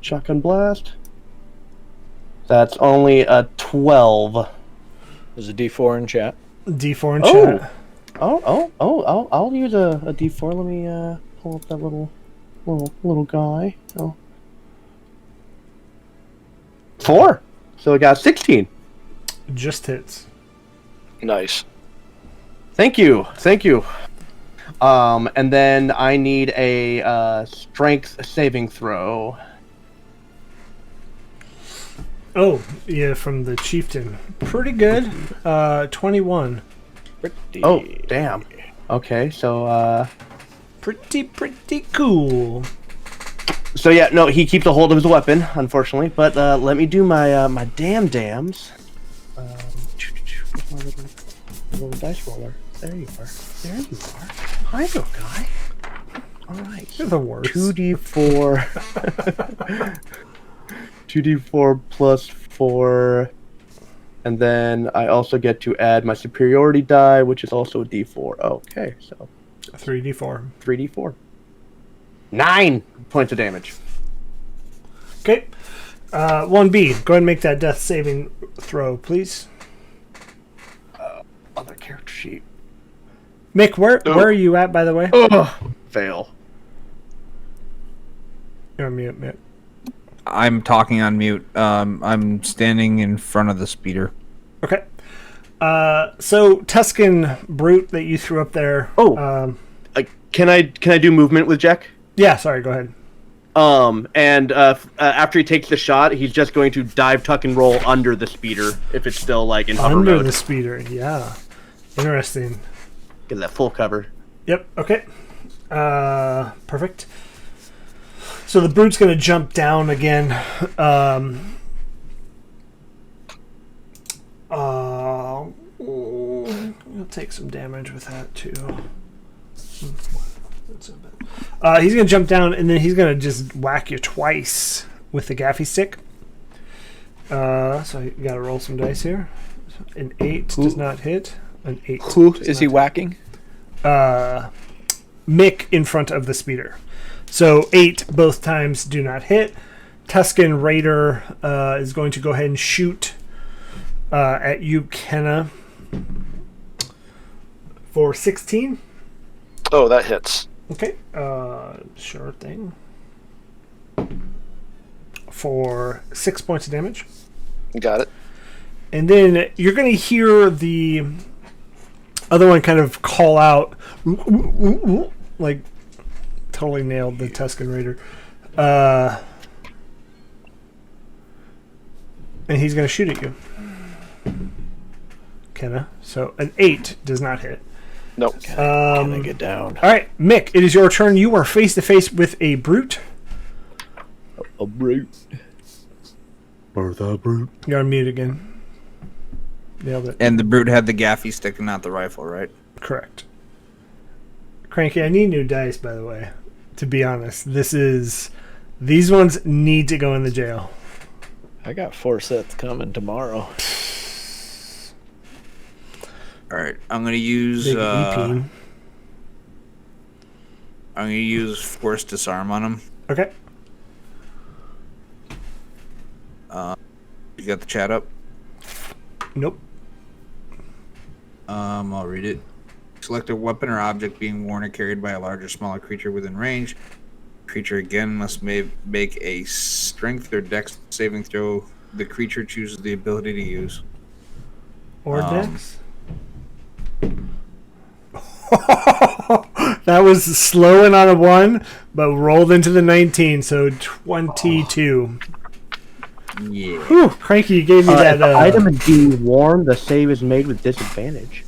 Shotgun blast. That's only a 12. There's a D4 in chat. D4 in chat. I'll use a D4. Let me pull up that little guy. Oh. 4. So I got 16. Just hits. Nice. Thank you. And then I need a strength saving throw. Oh, yeah, from the chieftain. Pretty good. 21. Oh, damn. Okay, so Pretty cool. So yeah, no, he keeps a hold of his weapon, unfortunately. But let me do my my dams. My little dice roller. There you are. Hi, little guy. All right. You're the worst. 2d4. 2d4 plus 4. And then I also get to add my superiority die, which is also a d4. Okay, so 3d4. 3d4. 9 points of damage. Okay. 1B, go ahead and make that death saving throw, please. Other character sheet. Mick, where are you at, by the way? Fail. You're on mute, Mick. I'm talking on mute. I'm standing in front of the speeder. Okay. So Tuscan Brute that you threw up there. Can I do movement with Jack? Yeah, sorry, go ahead. And after he takes the shot, he's just going to dive, tuck, and roll under the speeder if it's still like in hover Under mode. the speeder, yeah. Interesting. Get that full cover. Yep, okay. Perfect. So the Brute's going to jump down again. he'll take some damage with that too. That's so bad. He's gonna jump down and then he's gonna just whack you twice with the gaffy stick. So you gotta roll some dice here. An 8 does not hit. An 8. Who is he whacking? Mick in front of the speeder. So 8 both times do not hit. Tuscan Raider is going to go ahead and shoot at you, Kenna, for 16. Oh, that hits. Okay. Sure thing. For 6 points of damage. Got it. And then you're going to hear the other one kind of call out, like, totally nailed the Tuscan Raider. And he's going to shoot at you, Kenna. So an 8 does not hit. Nope. Can I get down? All right, Mick, it is your turn. You are face to face with a brute. A brute. Bertha Brute. You're on mute again. Nailed it. And the brute had the gaffy stick and not the rifle, right? Correct. Cranky, I need new dice, by the way. To be honest, these ones need to go in the jail. I got 4 sets coming tomorrow. All right, I'm gonna use. Big I'm gonna use force disarm on him. Okay. You got the chat up? Nope. I'll read it. Select a weapon or object being worn or carried by a larger, smaller creature within range. Creature again must make a strength or dex saving throw. The creature chooses the ability to use. Or dex. That was slowing on a 1, but rolled into the 19, so 22. Yeah. Whew, Cranky, you gave me that. If the item is being worn, the save is made with disadvantage.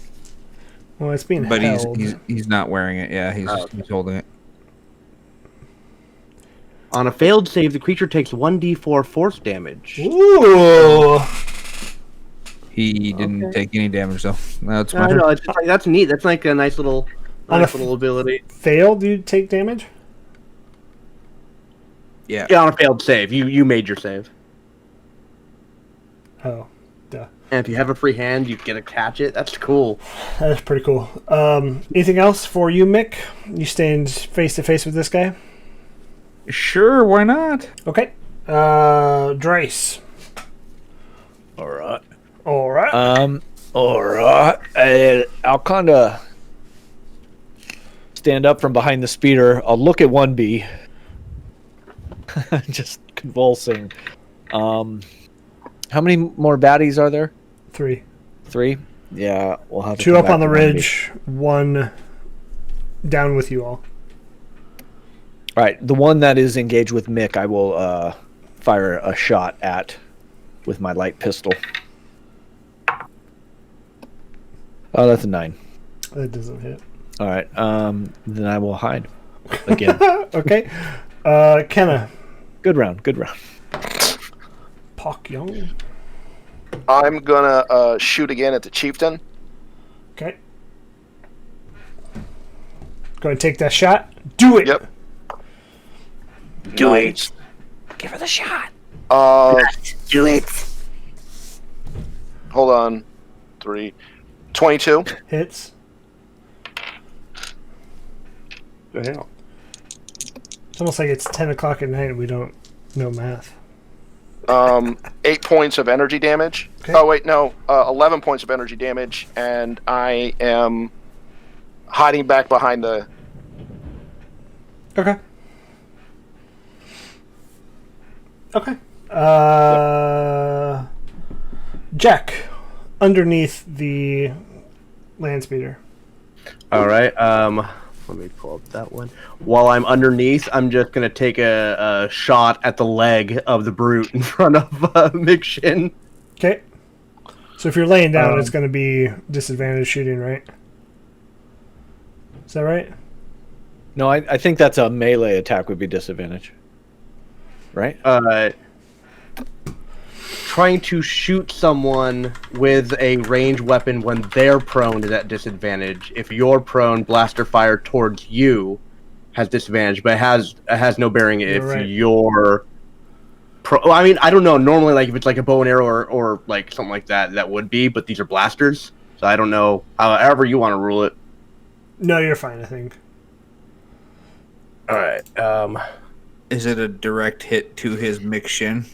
Well, it's being But held. he's not wearing it. Yeah, he's holding it. On a failed save, the creature takes 1d4 force damage. Ooh. He didn't take any damage though. That's I my know, it's just like, that's neat. That's like a nice little ability. Failed, you take damage? Yeah. Yeah, on a failed save. You made your save. Oh, duh. And if you have a free hand, you get to catch it. That's cool. That is pretty cool. Anything else for you, Mick? You staying face to face with this guy? Sure, why not? Okay. Drace. All right. All right. All right. I'll kind of stand up from behind the speeder. I'll look at 1B. Just convulsing. How many more baddies are there? 3. 3? Yeah, we'll have to 2 come up back on the to 1B. ridge, 1 down with you all. All right, the one that is engaged with Mick, I will fire a shot at with my light pistol. Oh, that's a 9. That doesn't hit. All right, then I will hide again. Okay. Kenna. Good round. Pak Young. I'm gonna shoot again at the chieftain. Okay. Go ahead and take that shot. Do it. Yep. Do it. Give her the shot. Do it. Hold on. 22. Hits. The hell? It's almost like it's 10 o'clock at night and we don't know math. 8 points of energy damage. Okay. Oh wait, no. 11 points of energy damage, and I am hiding back behind the. Okay. Okay. Jack, underneath the land speeder. All right. Let me pull up that one. While I'm underneath, I'm just gonna take a shot at the leg of the brute in front of Mick Shin. Okay. So if you're laying down, it's going to be disadvantage shooting, right? Is that right? No, I think that's a melee attack would be disadvantage. Right? trying to shoot someone with a ranged weapon when they're prone is at disadvantage. If you're prone, blaster fire towards you has disadvantage, but it has no bearing if right. you're well, I mean, I don't know. Normally, like if it's like a bow and arrow or like something like that, that would be. But these are blasters, so I don't know. However you want to rule it. No, you're fine. I think. All right. Is it a direct hit to his mix shin?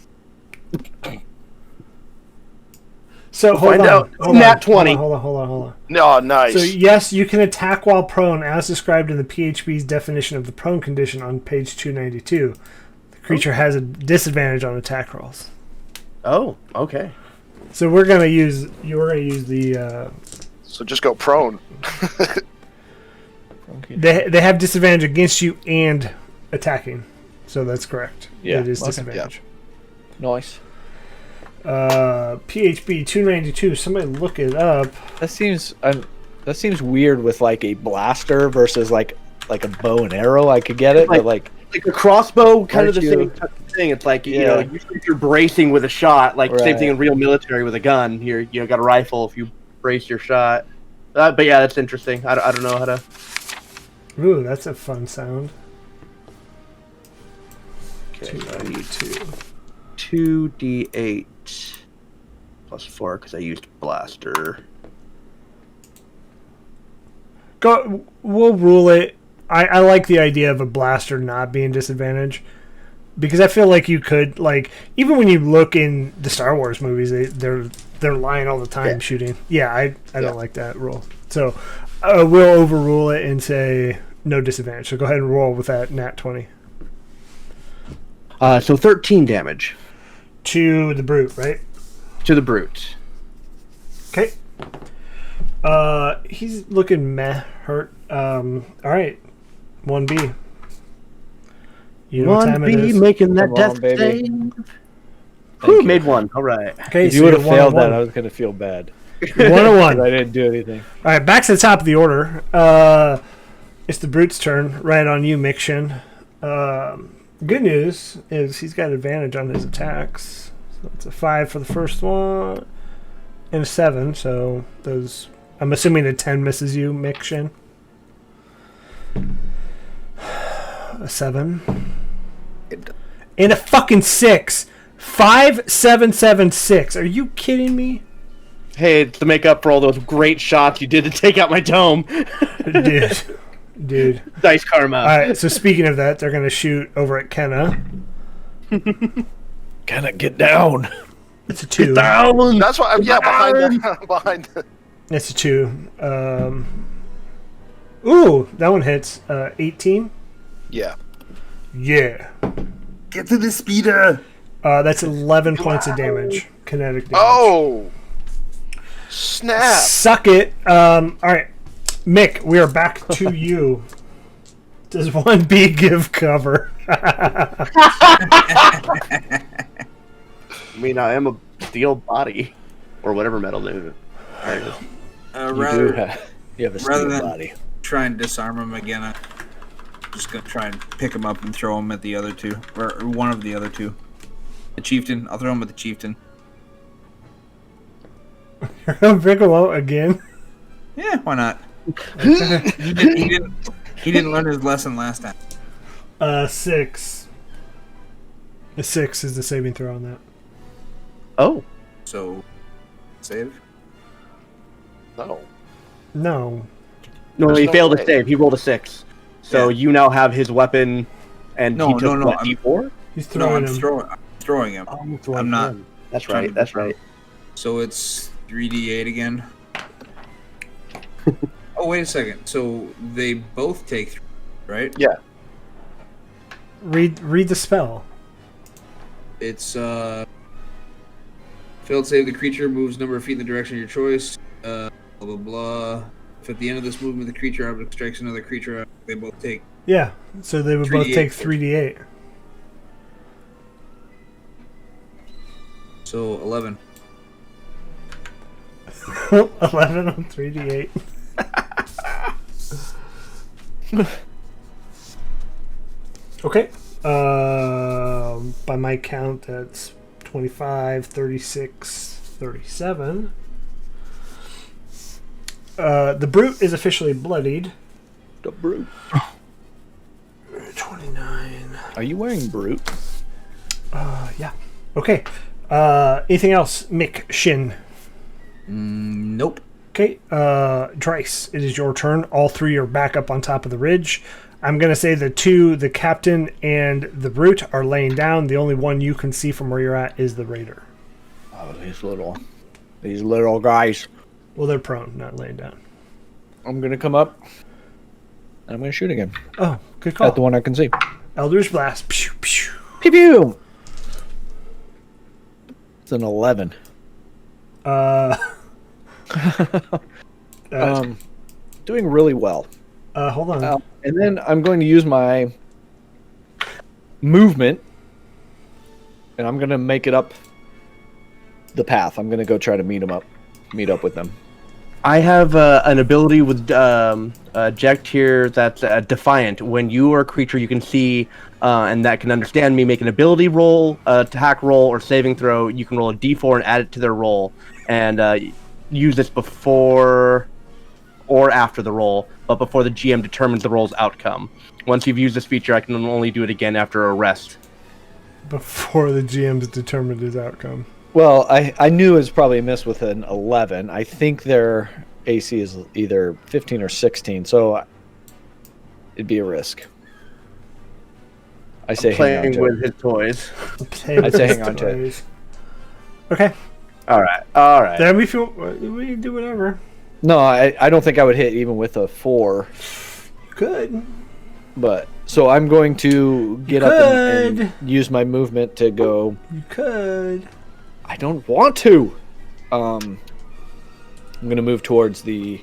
So hold find on. out. Hold Nat on, 20. Hold on. No, nice. So yes, you can attack while prone, as described in the PHB's definition of the prone condition on page 292. The creature has a disadvantage on attack rolls. Oh, okay. So we're gonna use. You're gonna use the. So just go prone. They have disadvantage against you and attacking, so that's correct. Yeah, it is okay. disadvantage. Nice. PHB 292. Somebody look it up. That seems weird with like a blaster versus like a bow and arrow. I could get it, but like a crossbow, kind of the Aren't you- same type of thing. It's like, you Yeah. know, usually if you're bracing with a shot, like same Right. thing in real military with a gun. Here, you know, got a rifle if you brace your shot. But yeah, that's interesting. I don't know how to. Ooh, that's a fun sound. Okay, 292. 2d8 plus 4 because I used blaster. Go. We'll rule it. I like the idea of a blaster not being disadvantage, because I feel like you could, like, even when you look in the Star Wars movies, they're lying all the time shooting. Yeah, I don't like that rule. So we'll overrule it and say no disadvantage. So go ahead and roll with that nat 20 So 13 damage to the brute, right? to the brute. Okay. He's looking meh hurt. All right. 1B. You know what time it 1B is. making that Come death on, baby. save. Thank Whew, you. made one. All right. Okay, If so you would have you're failed 1-1. that, I was gonna feel bad. 1-1. I didn't do anything. All right, back to the top of the order. It's the brute's turn. Right on you, Mikshin. Good news is he's got advantage on his attacks. So it's a 5 for the first one and a 7. So those. I'm assuming a 10 misses you, Mikshin. A 7 and a fucking 6. 5, 7, 7, 6. Are you kidding me? Hey, it's to make up for all those great shots you did to take out my dome. Dude. Dice karma. All right, so speaking of that, they're going to shoot over at Kenna. Kenna, get down. It's a 2. Down. That's why. Yeah, behind. It's a 2. Ooh, that one hits. 18. Yeah. Yeah. Get to the speeder. That's 11 points of damage. Kinetic damage. Oh. Snap. Suck it. All right, Mick, we are back to you. Does 1B give cover? I mean, I am a steel body, or whatever metal dude. You Rather have a rather steel than- body. try and disarm him again, I'm just gonna try and pick him up and throw him at the other two, or one of the other two. The chieftain. I'll throw him at the chieftain. You're gonna pick him up again? Yeah, why not? he didn't learn his lesson last time. 6. A 6 is the saving throw on that. Oh. So, save. No. No. No, There's he no failed way. to save. He rolled a 6. So Yeah. you now have his weapon, and No, he took no, what, I'm- D4? He's No, throwing I'm him. throwing him. Oh, I'm not. That's trying right. to- That's right. So it's 3d8 again. Oh, wait a second. So they both take 3, right? Yeah. Read the spell. It's failed save. The creature moves number of feet in the direction of your choice. Blah blah blah. If at the end of this movement the creature object strikes another creature object, they both take. Yeah. So they would both 3d8. take 3d8. So 11. 11 on 3d8. Okay. By my count, that's 25, 36, 37. The brute is officially bloodied. The brute. 29. Are you wearing brute? Yeah. Okay. Anything else, Mick Shin? Nope. Okay. Dryce, it is your turn. All three are back up on top of the ridge. I'm going to say the captain and the brute are laying down. The only one you can see from where you're at is the raider. Oh, these little guys. Well, they're prone, not laying down. I'm gonna come up. And I'm gonna shoot again Oh, good call. at the one I can see. Eldritch Blast. Pew, pew. Pew pew. It's an 11. Doing really well. Hold on. And then I'm going to use my movement, and I'm going to make it up the path. I'm going to go try to meet up with them. I have an ability with Jack here that's defiant. When you are a creature you can see and that can understand me, make an ability roll, attack roll, or saving throw. You can roll a d4 and add it to their roll, and use this before or after the roll, but before the GM determines the roll's outcome. Once you've used this feature, I can only do it again after a rest. Before the GM's determined his outcome. Well, I knew it was probably a miss with an 11. I think their AC is either 15 or 16, so it'd be a risk. I say hang on Playing to with it. his toys. I'd say hang on to it. Okay. All right. Then we can do whatever. No, I don't think I would hit even with a 4. Good. But so I'm going to get up and use my movement to go. You could. I don't want to. I'm going to move towards the.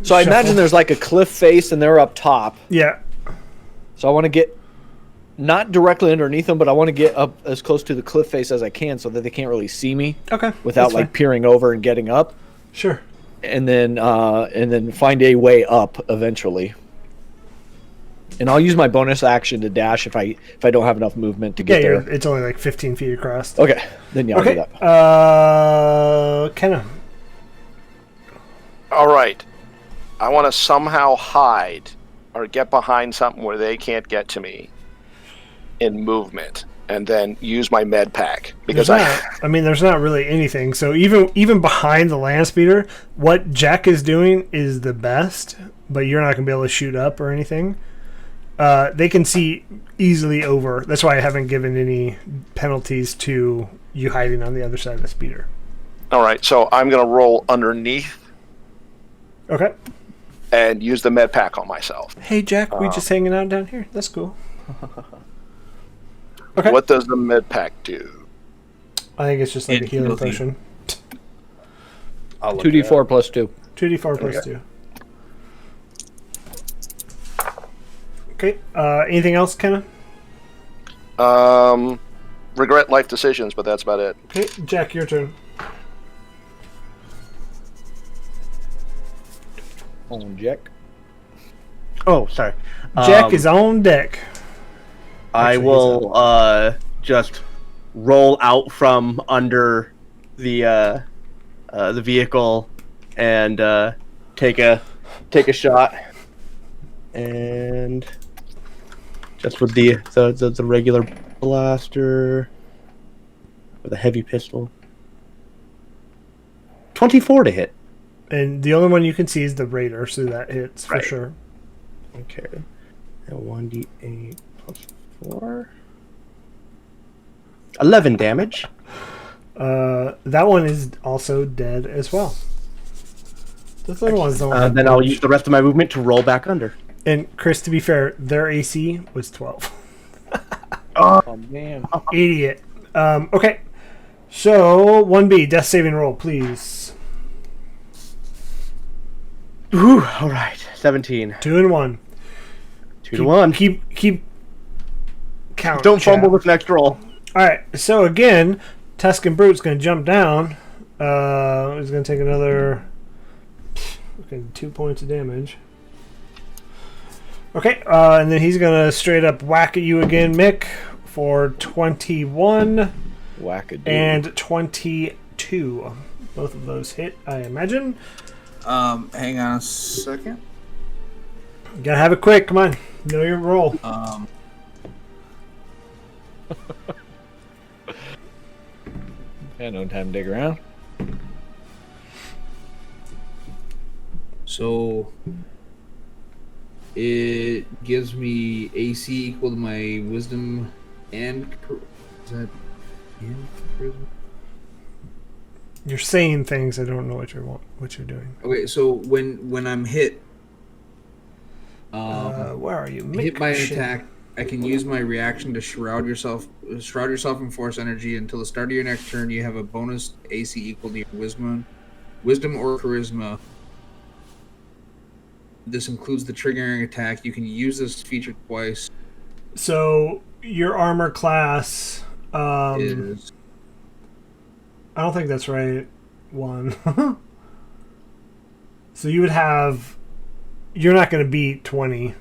So I imagine there's like a cliff face and they're up top. Yeah. So I want to get not directly underneath them, but I want to get up as close to the cliff face as I can so that they can't really see me. Okay. Without like peering over and getting up. Sure. And then find a way up eventually. And I'll use my bonus action to dash if I don't have enough movement to get there. It's only like 15 feet across. Okay, then yeah, I'll do that. Kenna. All right. I want to somehow hide or get behind something where they can't get to me in movement, and then use my med pack because there's not really anything. So even behind the land speeder, what Jack is doing is the best, but you're not gonna be able to shoot up or anything. They can see easily over. That's why I haven't given any penalties to you hiding on the other side of the speeder. All right, so I'm going to roll underneath. Okay. And use the med pack on myself. Hey, Jack, we just hanging out down here. That's cool. Okay. What does the med pack do? I think it's just like a healing potion. 2d4 plus 2. 2d4 plus 2. Okay. Anything else, Kenna? Regret life decisions, but that's about it. Okay, Jack, your turn. On Jack. Oh, sorry. Jack is on deck. I will just roll out from under the vehicle and take a shot, and just with the regular blaster with a heavy pistol. 24 to hit. And the only one you can see is the Raider, so that hits for sure. Okay. And 1d8 plus 4. 11 damage. That one is also dead as well. Those other ones don't. Then I'll use the rest of my movement to roll back under. And Chris, to be fair, their AC was 12. Oh man. Idiot. Okay. So 1B, death saving roll, please. Ooh, all right. 17. 2 and 1. 2 to 1. Keep count. Don't Chad. fumble this next roll. All right. So again, Tuscan Brute's going to jump down. He's going to take another 2 points of damage. Okay, and then he's going to straight up whack at you again, Mick, for 21. Wackadoo. and 22. Both of those hit, I imagine. Hang on a second. You gotta have it quick. Come on. Know your roll. No time to dig around. So it gives me AC equal to my wisdom and is that and charisma? You're saying things. I don't know what you're doing. Okay, so when I'm hit, Where are you? hit by an Shit. attack, I can use my reaction to shroud yourself in force energy until the start of your next turn. You have a bonus AC equal to your wisdom or charisma. This includes the triggering attack. You can use this feature twice. So your armor class. Is I don't think that's right. 1. So you would have. You're not going to beat 20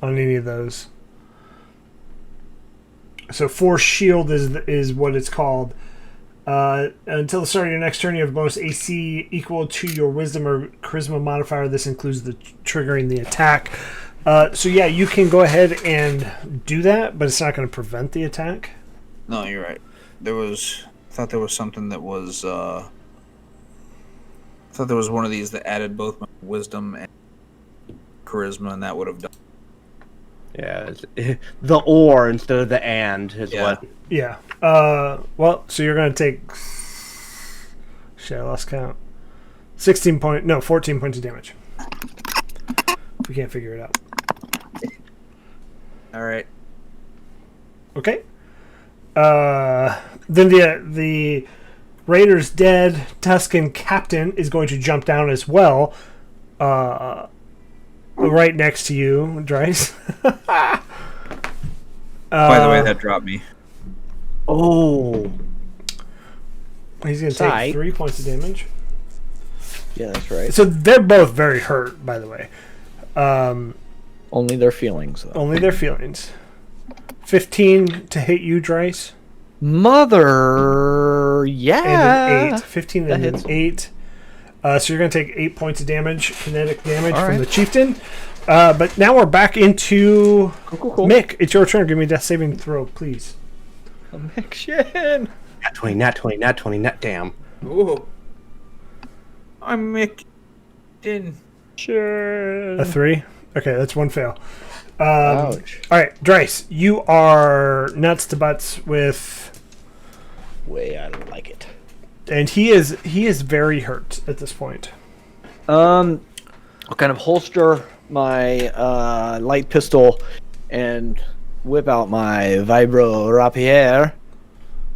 on any of those. So Force Shield is what it's called. Until the start of your next turn, you have a bonus AC equal to your Wisdom or Charisma modifier. This includes the triggering the attack. So yeah, you can go ahead and do that, but it's not going to prevent the attack. No, you're right. I thought there was something that was. I thought there was one of these that added both my wisdom and charisma, and that would have done. Yeah, the or instead of the and is what. Yeah. Well, so you're going to take. Shit, I lost count. 14 points of damage. We can't figure it out. All right. Okay. Then the Raiders dead Tuscan captain is going to jump down as well. Right next to you, Dryce. By the way, that dropped me. Oh. He's going to take 3 points of damage. Yeah, that's right. So they're both very hurt, by the way. Only their feelings, though. Only their feelings. 15 to hit you, Dryce. Mother, yeah. And an 8. 15 and hits. an 8. So you're going to take 8 points of damage, kinetic damage All from right. the chieftain. But now we're back into Cool. Mick. It's your turn. Give me a death saving throw, please. Conviction. Nat 20, nat 20, nat 20, nat damn. oh, I'm Mick. In. A 3? Okay, that's one fail. Ouch. All right, Dryce, you are nuts to butts with... Way I don't like it. And he is very hurt at this point. I'll kind of holster my light pistol and whip out my vibro rapier,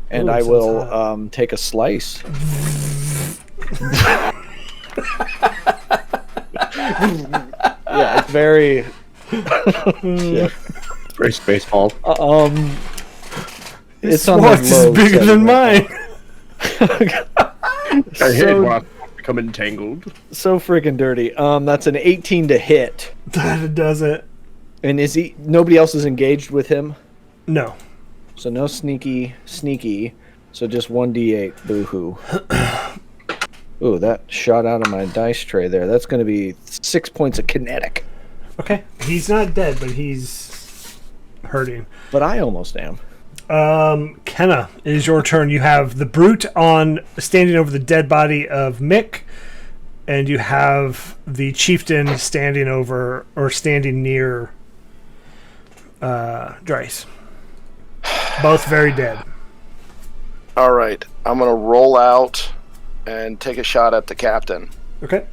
and Ooh, I sounds will hot. take a slice. Yeah, it's very. Shit. Very Spaceball. It's on the Sports is low bigger than setting right mine. I hate So- when I become entangled. So freaking dirty. That's an 18 to hit. That does it. And nobody else is engaged with him? No. So no sneaky. So just 1d8. Boo-hoo. Ooh, that shot out of my dice tray there. That's going to be 6 points of kinetic. Okay. He's not dead, but he's hurting. But I almost am. Kenna, it is your turn. You have the brute standing over the dead body of Mick, and you have the chieftain standing near Dryce. Both very dead. All right, I'm gonna roll out and take a shot at the captain. Okay.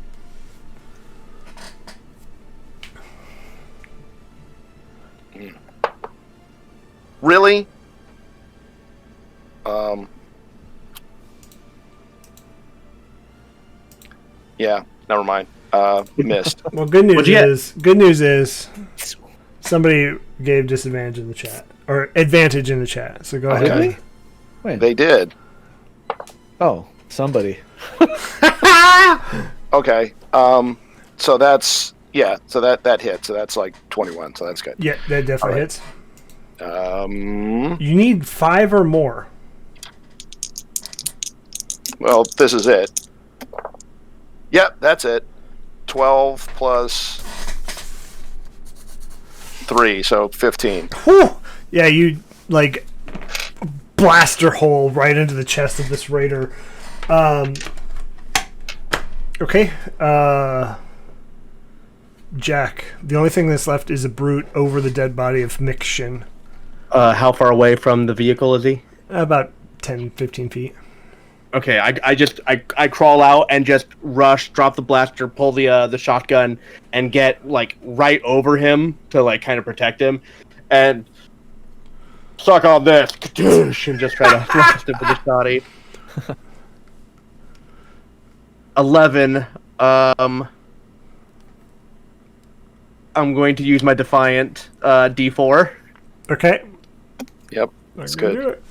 Really? Yeah, never mind. Missed. Well, good news What'd you get? is somebody gave disadvantage in the chat or advantage in the chat. So go ahead. Okay. When? They did. Oh, somebody. Okay. So that's So that hit. So that's like 21. So that's good. Yeah, that definitely All right. hits. Um. You need 5 or more. Well, this is it. Yep, that's it. 12 plus 3, so 15. Whew. Yeah, you like blaster hole right into the chest of this raider. Okay. Jack, the only thing that's left is a brute over the dead body of Mick Shin. How far away from the vehicle is he? About 10, 15 feet. Okay, I crawl out and just rush, drop the blaster, pull the shotgun, and get like right over him to like kind of protect him, and suck on this, kadoosh, and just try to blast him with the shotty. 11. I'm going to use my Defiant D4. Okay. Yep, that's good.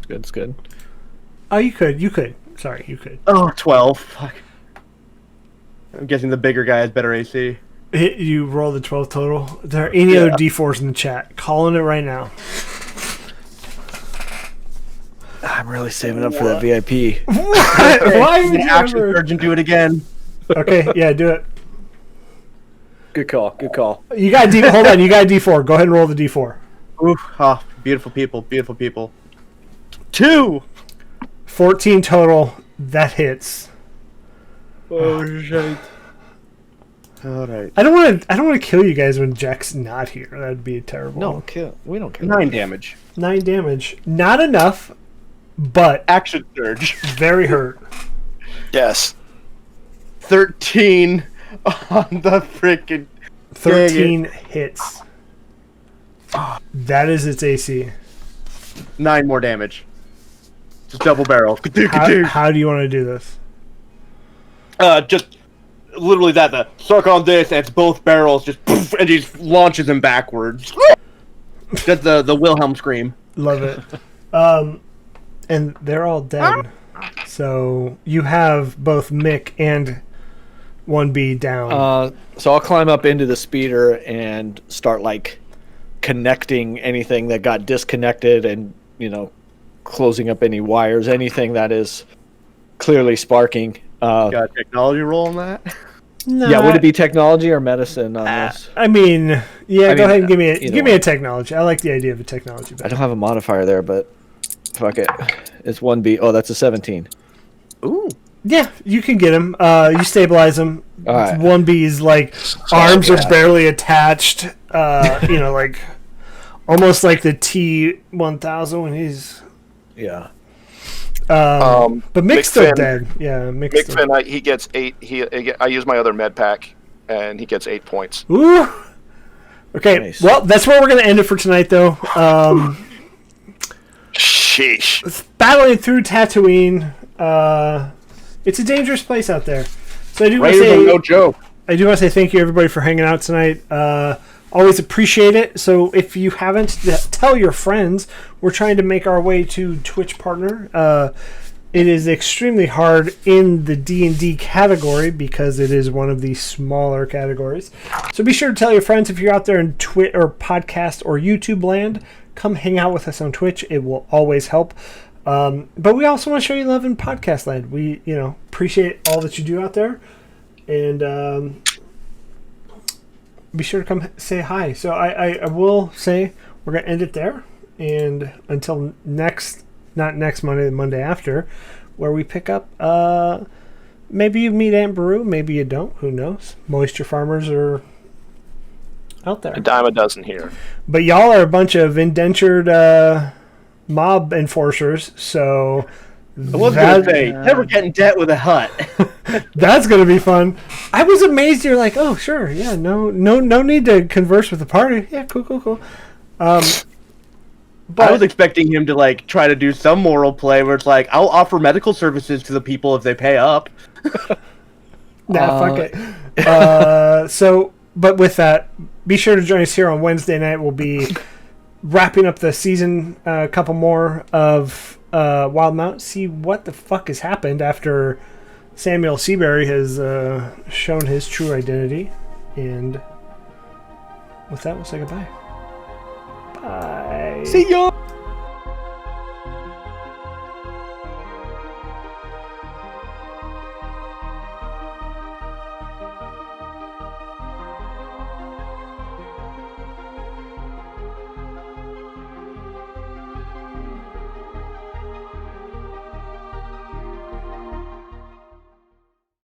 It's good. Oh, you could. Sorry, you could. Oh, 12. Fuck. I'm guessing the bigger guy has better AC. You roll the 12 total. Are there any other D4s in the chat? Calling it right now. I'm really saving up for that VIP. Why would you Action ever... Surgeon, do it again. Okay, yeah, do it. Good call. You got hold on, you got a D4. Go ahead and roll the D4. Oof, oh, beautiful people, beautiful people. 2! 14 total. That hits. Oh shit. Alright. I don't want to kill you guys when Jack's not here. That'd be terrible. No, we don't care. 9 damage. 9 damage. Not enough, but Action Surge. very hurt. Yes. 13 on the freaking 13 hits. That is its AC. 9 more damage. Just double barrel. How do you want to do this? Just literally that. The suck on this, and it's both barrels. Just poof, and he just launches him backwards. Just the Wilhelm scream. Love it. And they're all dead. So you have both Mick and 1B down. So I'll climb up into the speeder and start like connecting anything that got disconnected, and closing up any wires, anything that is clearly sparking. Got a technology roll on that? Nah, Yeah, would it be technology or medicine on this? I mean, go ahead and give me either a technology. I like the idea of a technology. I don't have a modifier there, but fuck it. It's 1B. Oh, that's a 17. Ooh. Yeah, you can get him. You stabilize him. All right. 1B's like arms are barely attached. Like almost like the T-1000 when he's. Yeah. But Mick's still Finn- dead. Yeah, Mick's still Finn, he gets 8. I use my other med pack, and he gets 8 points. Ooh. Okay, Nice. well, that's where we're going to end it for tonight, though. Sheesh. Battling through Tatooine. It's a dangerous place out there. So I do want to Raiders are no say, joke. thank you, everybody, for hanging out tonight. Always appreciate it. So if you haven't, tell your friends. We're trying to make our way to Twitch partner. It is extremely hard in the D&D category because it is one of the smaller categories. So be sure to tell your friends if you're out there in Twitch or podcast or YouTube land. Come hang out with us on Twitch. It will always help. But we also want to show you love in podcast land. We, appreciate all that you do out there. And be sure to come say hi. So I will say we're going to end it there. And until not next Monday, the Monday after, where we pick up, maybe you meet Aunt Beru, maybe you don't, who knows. Moisture farmers are out there. A dime a dozen here. But y'all are a bunch of indentured mob enforcers, so I was going to say, never get in debt with a hut. that's going to be fun. I was amazed you're like, oh, sure, yeah, no need to converse with the party. Yeah, cool. But I was expecting him to try to do some moral play where it's like, I'll offer medical services to the people if they pay up. Fuck it. But with that, be sure to join us here on Wednesday night. We'll be wrapping up the season, a couple more of Wildmount. See what the fuck has happened after Samuel Seabury has shown his true identity. And with that, we'll say goodbye. Bye. See ya!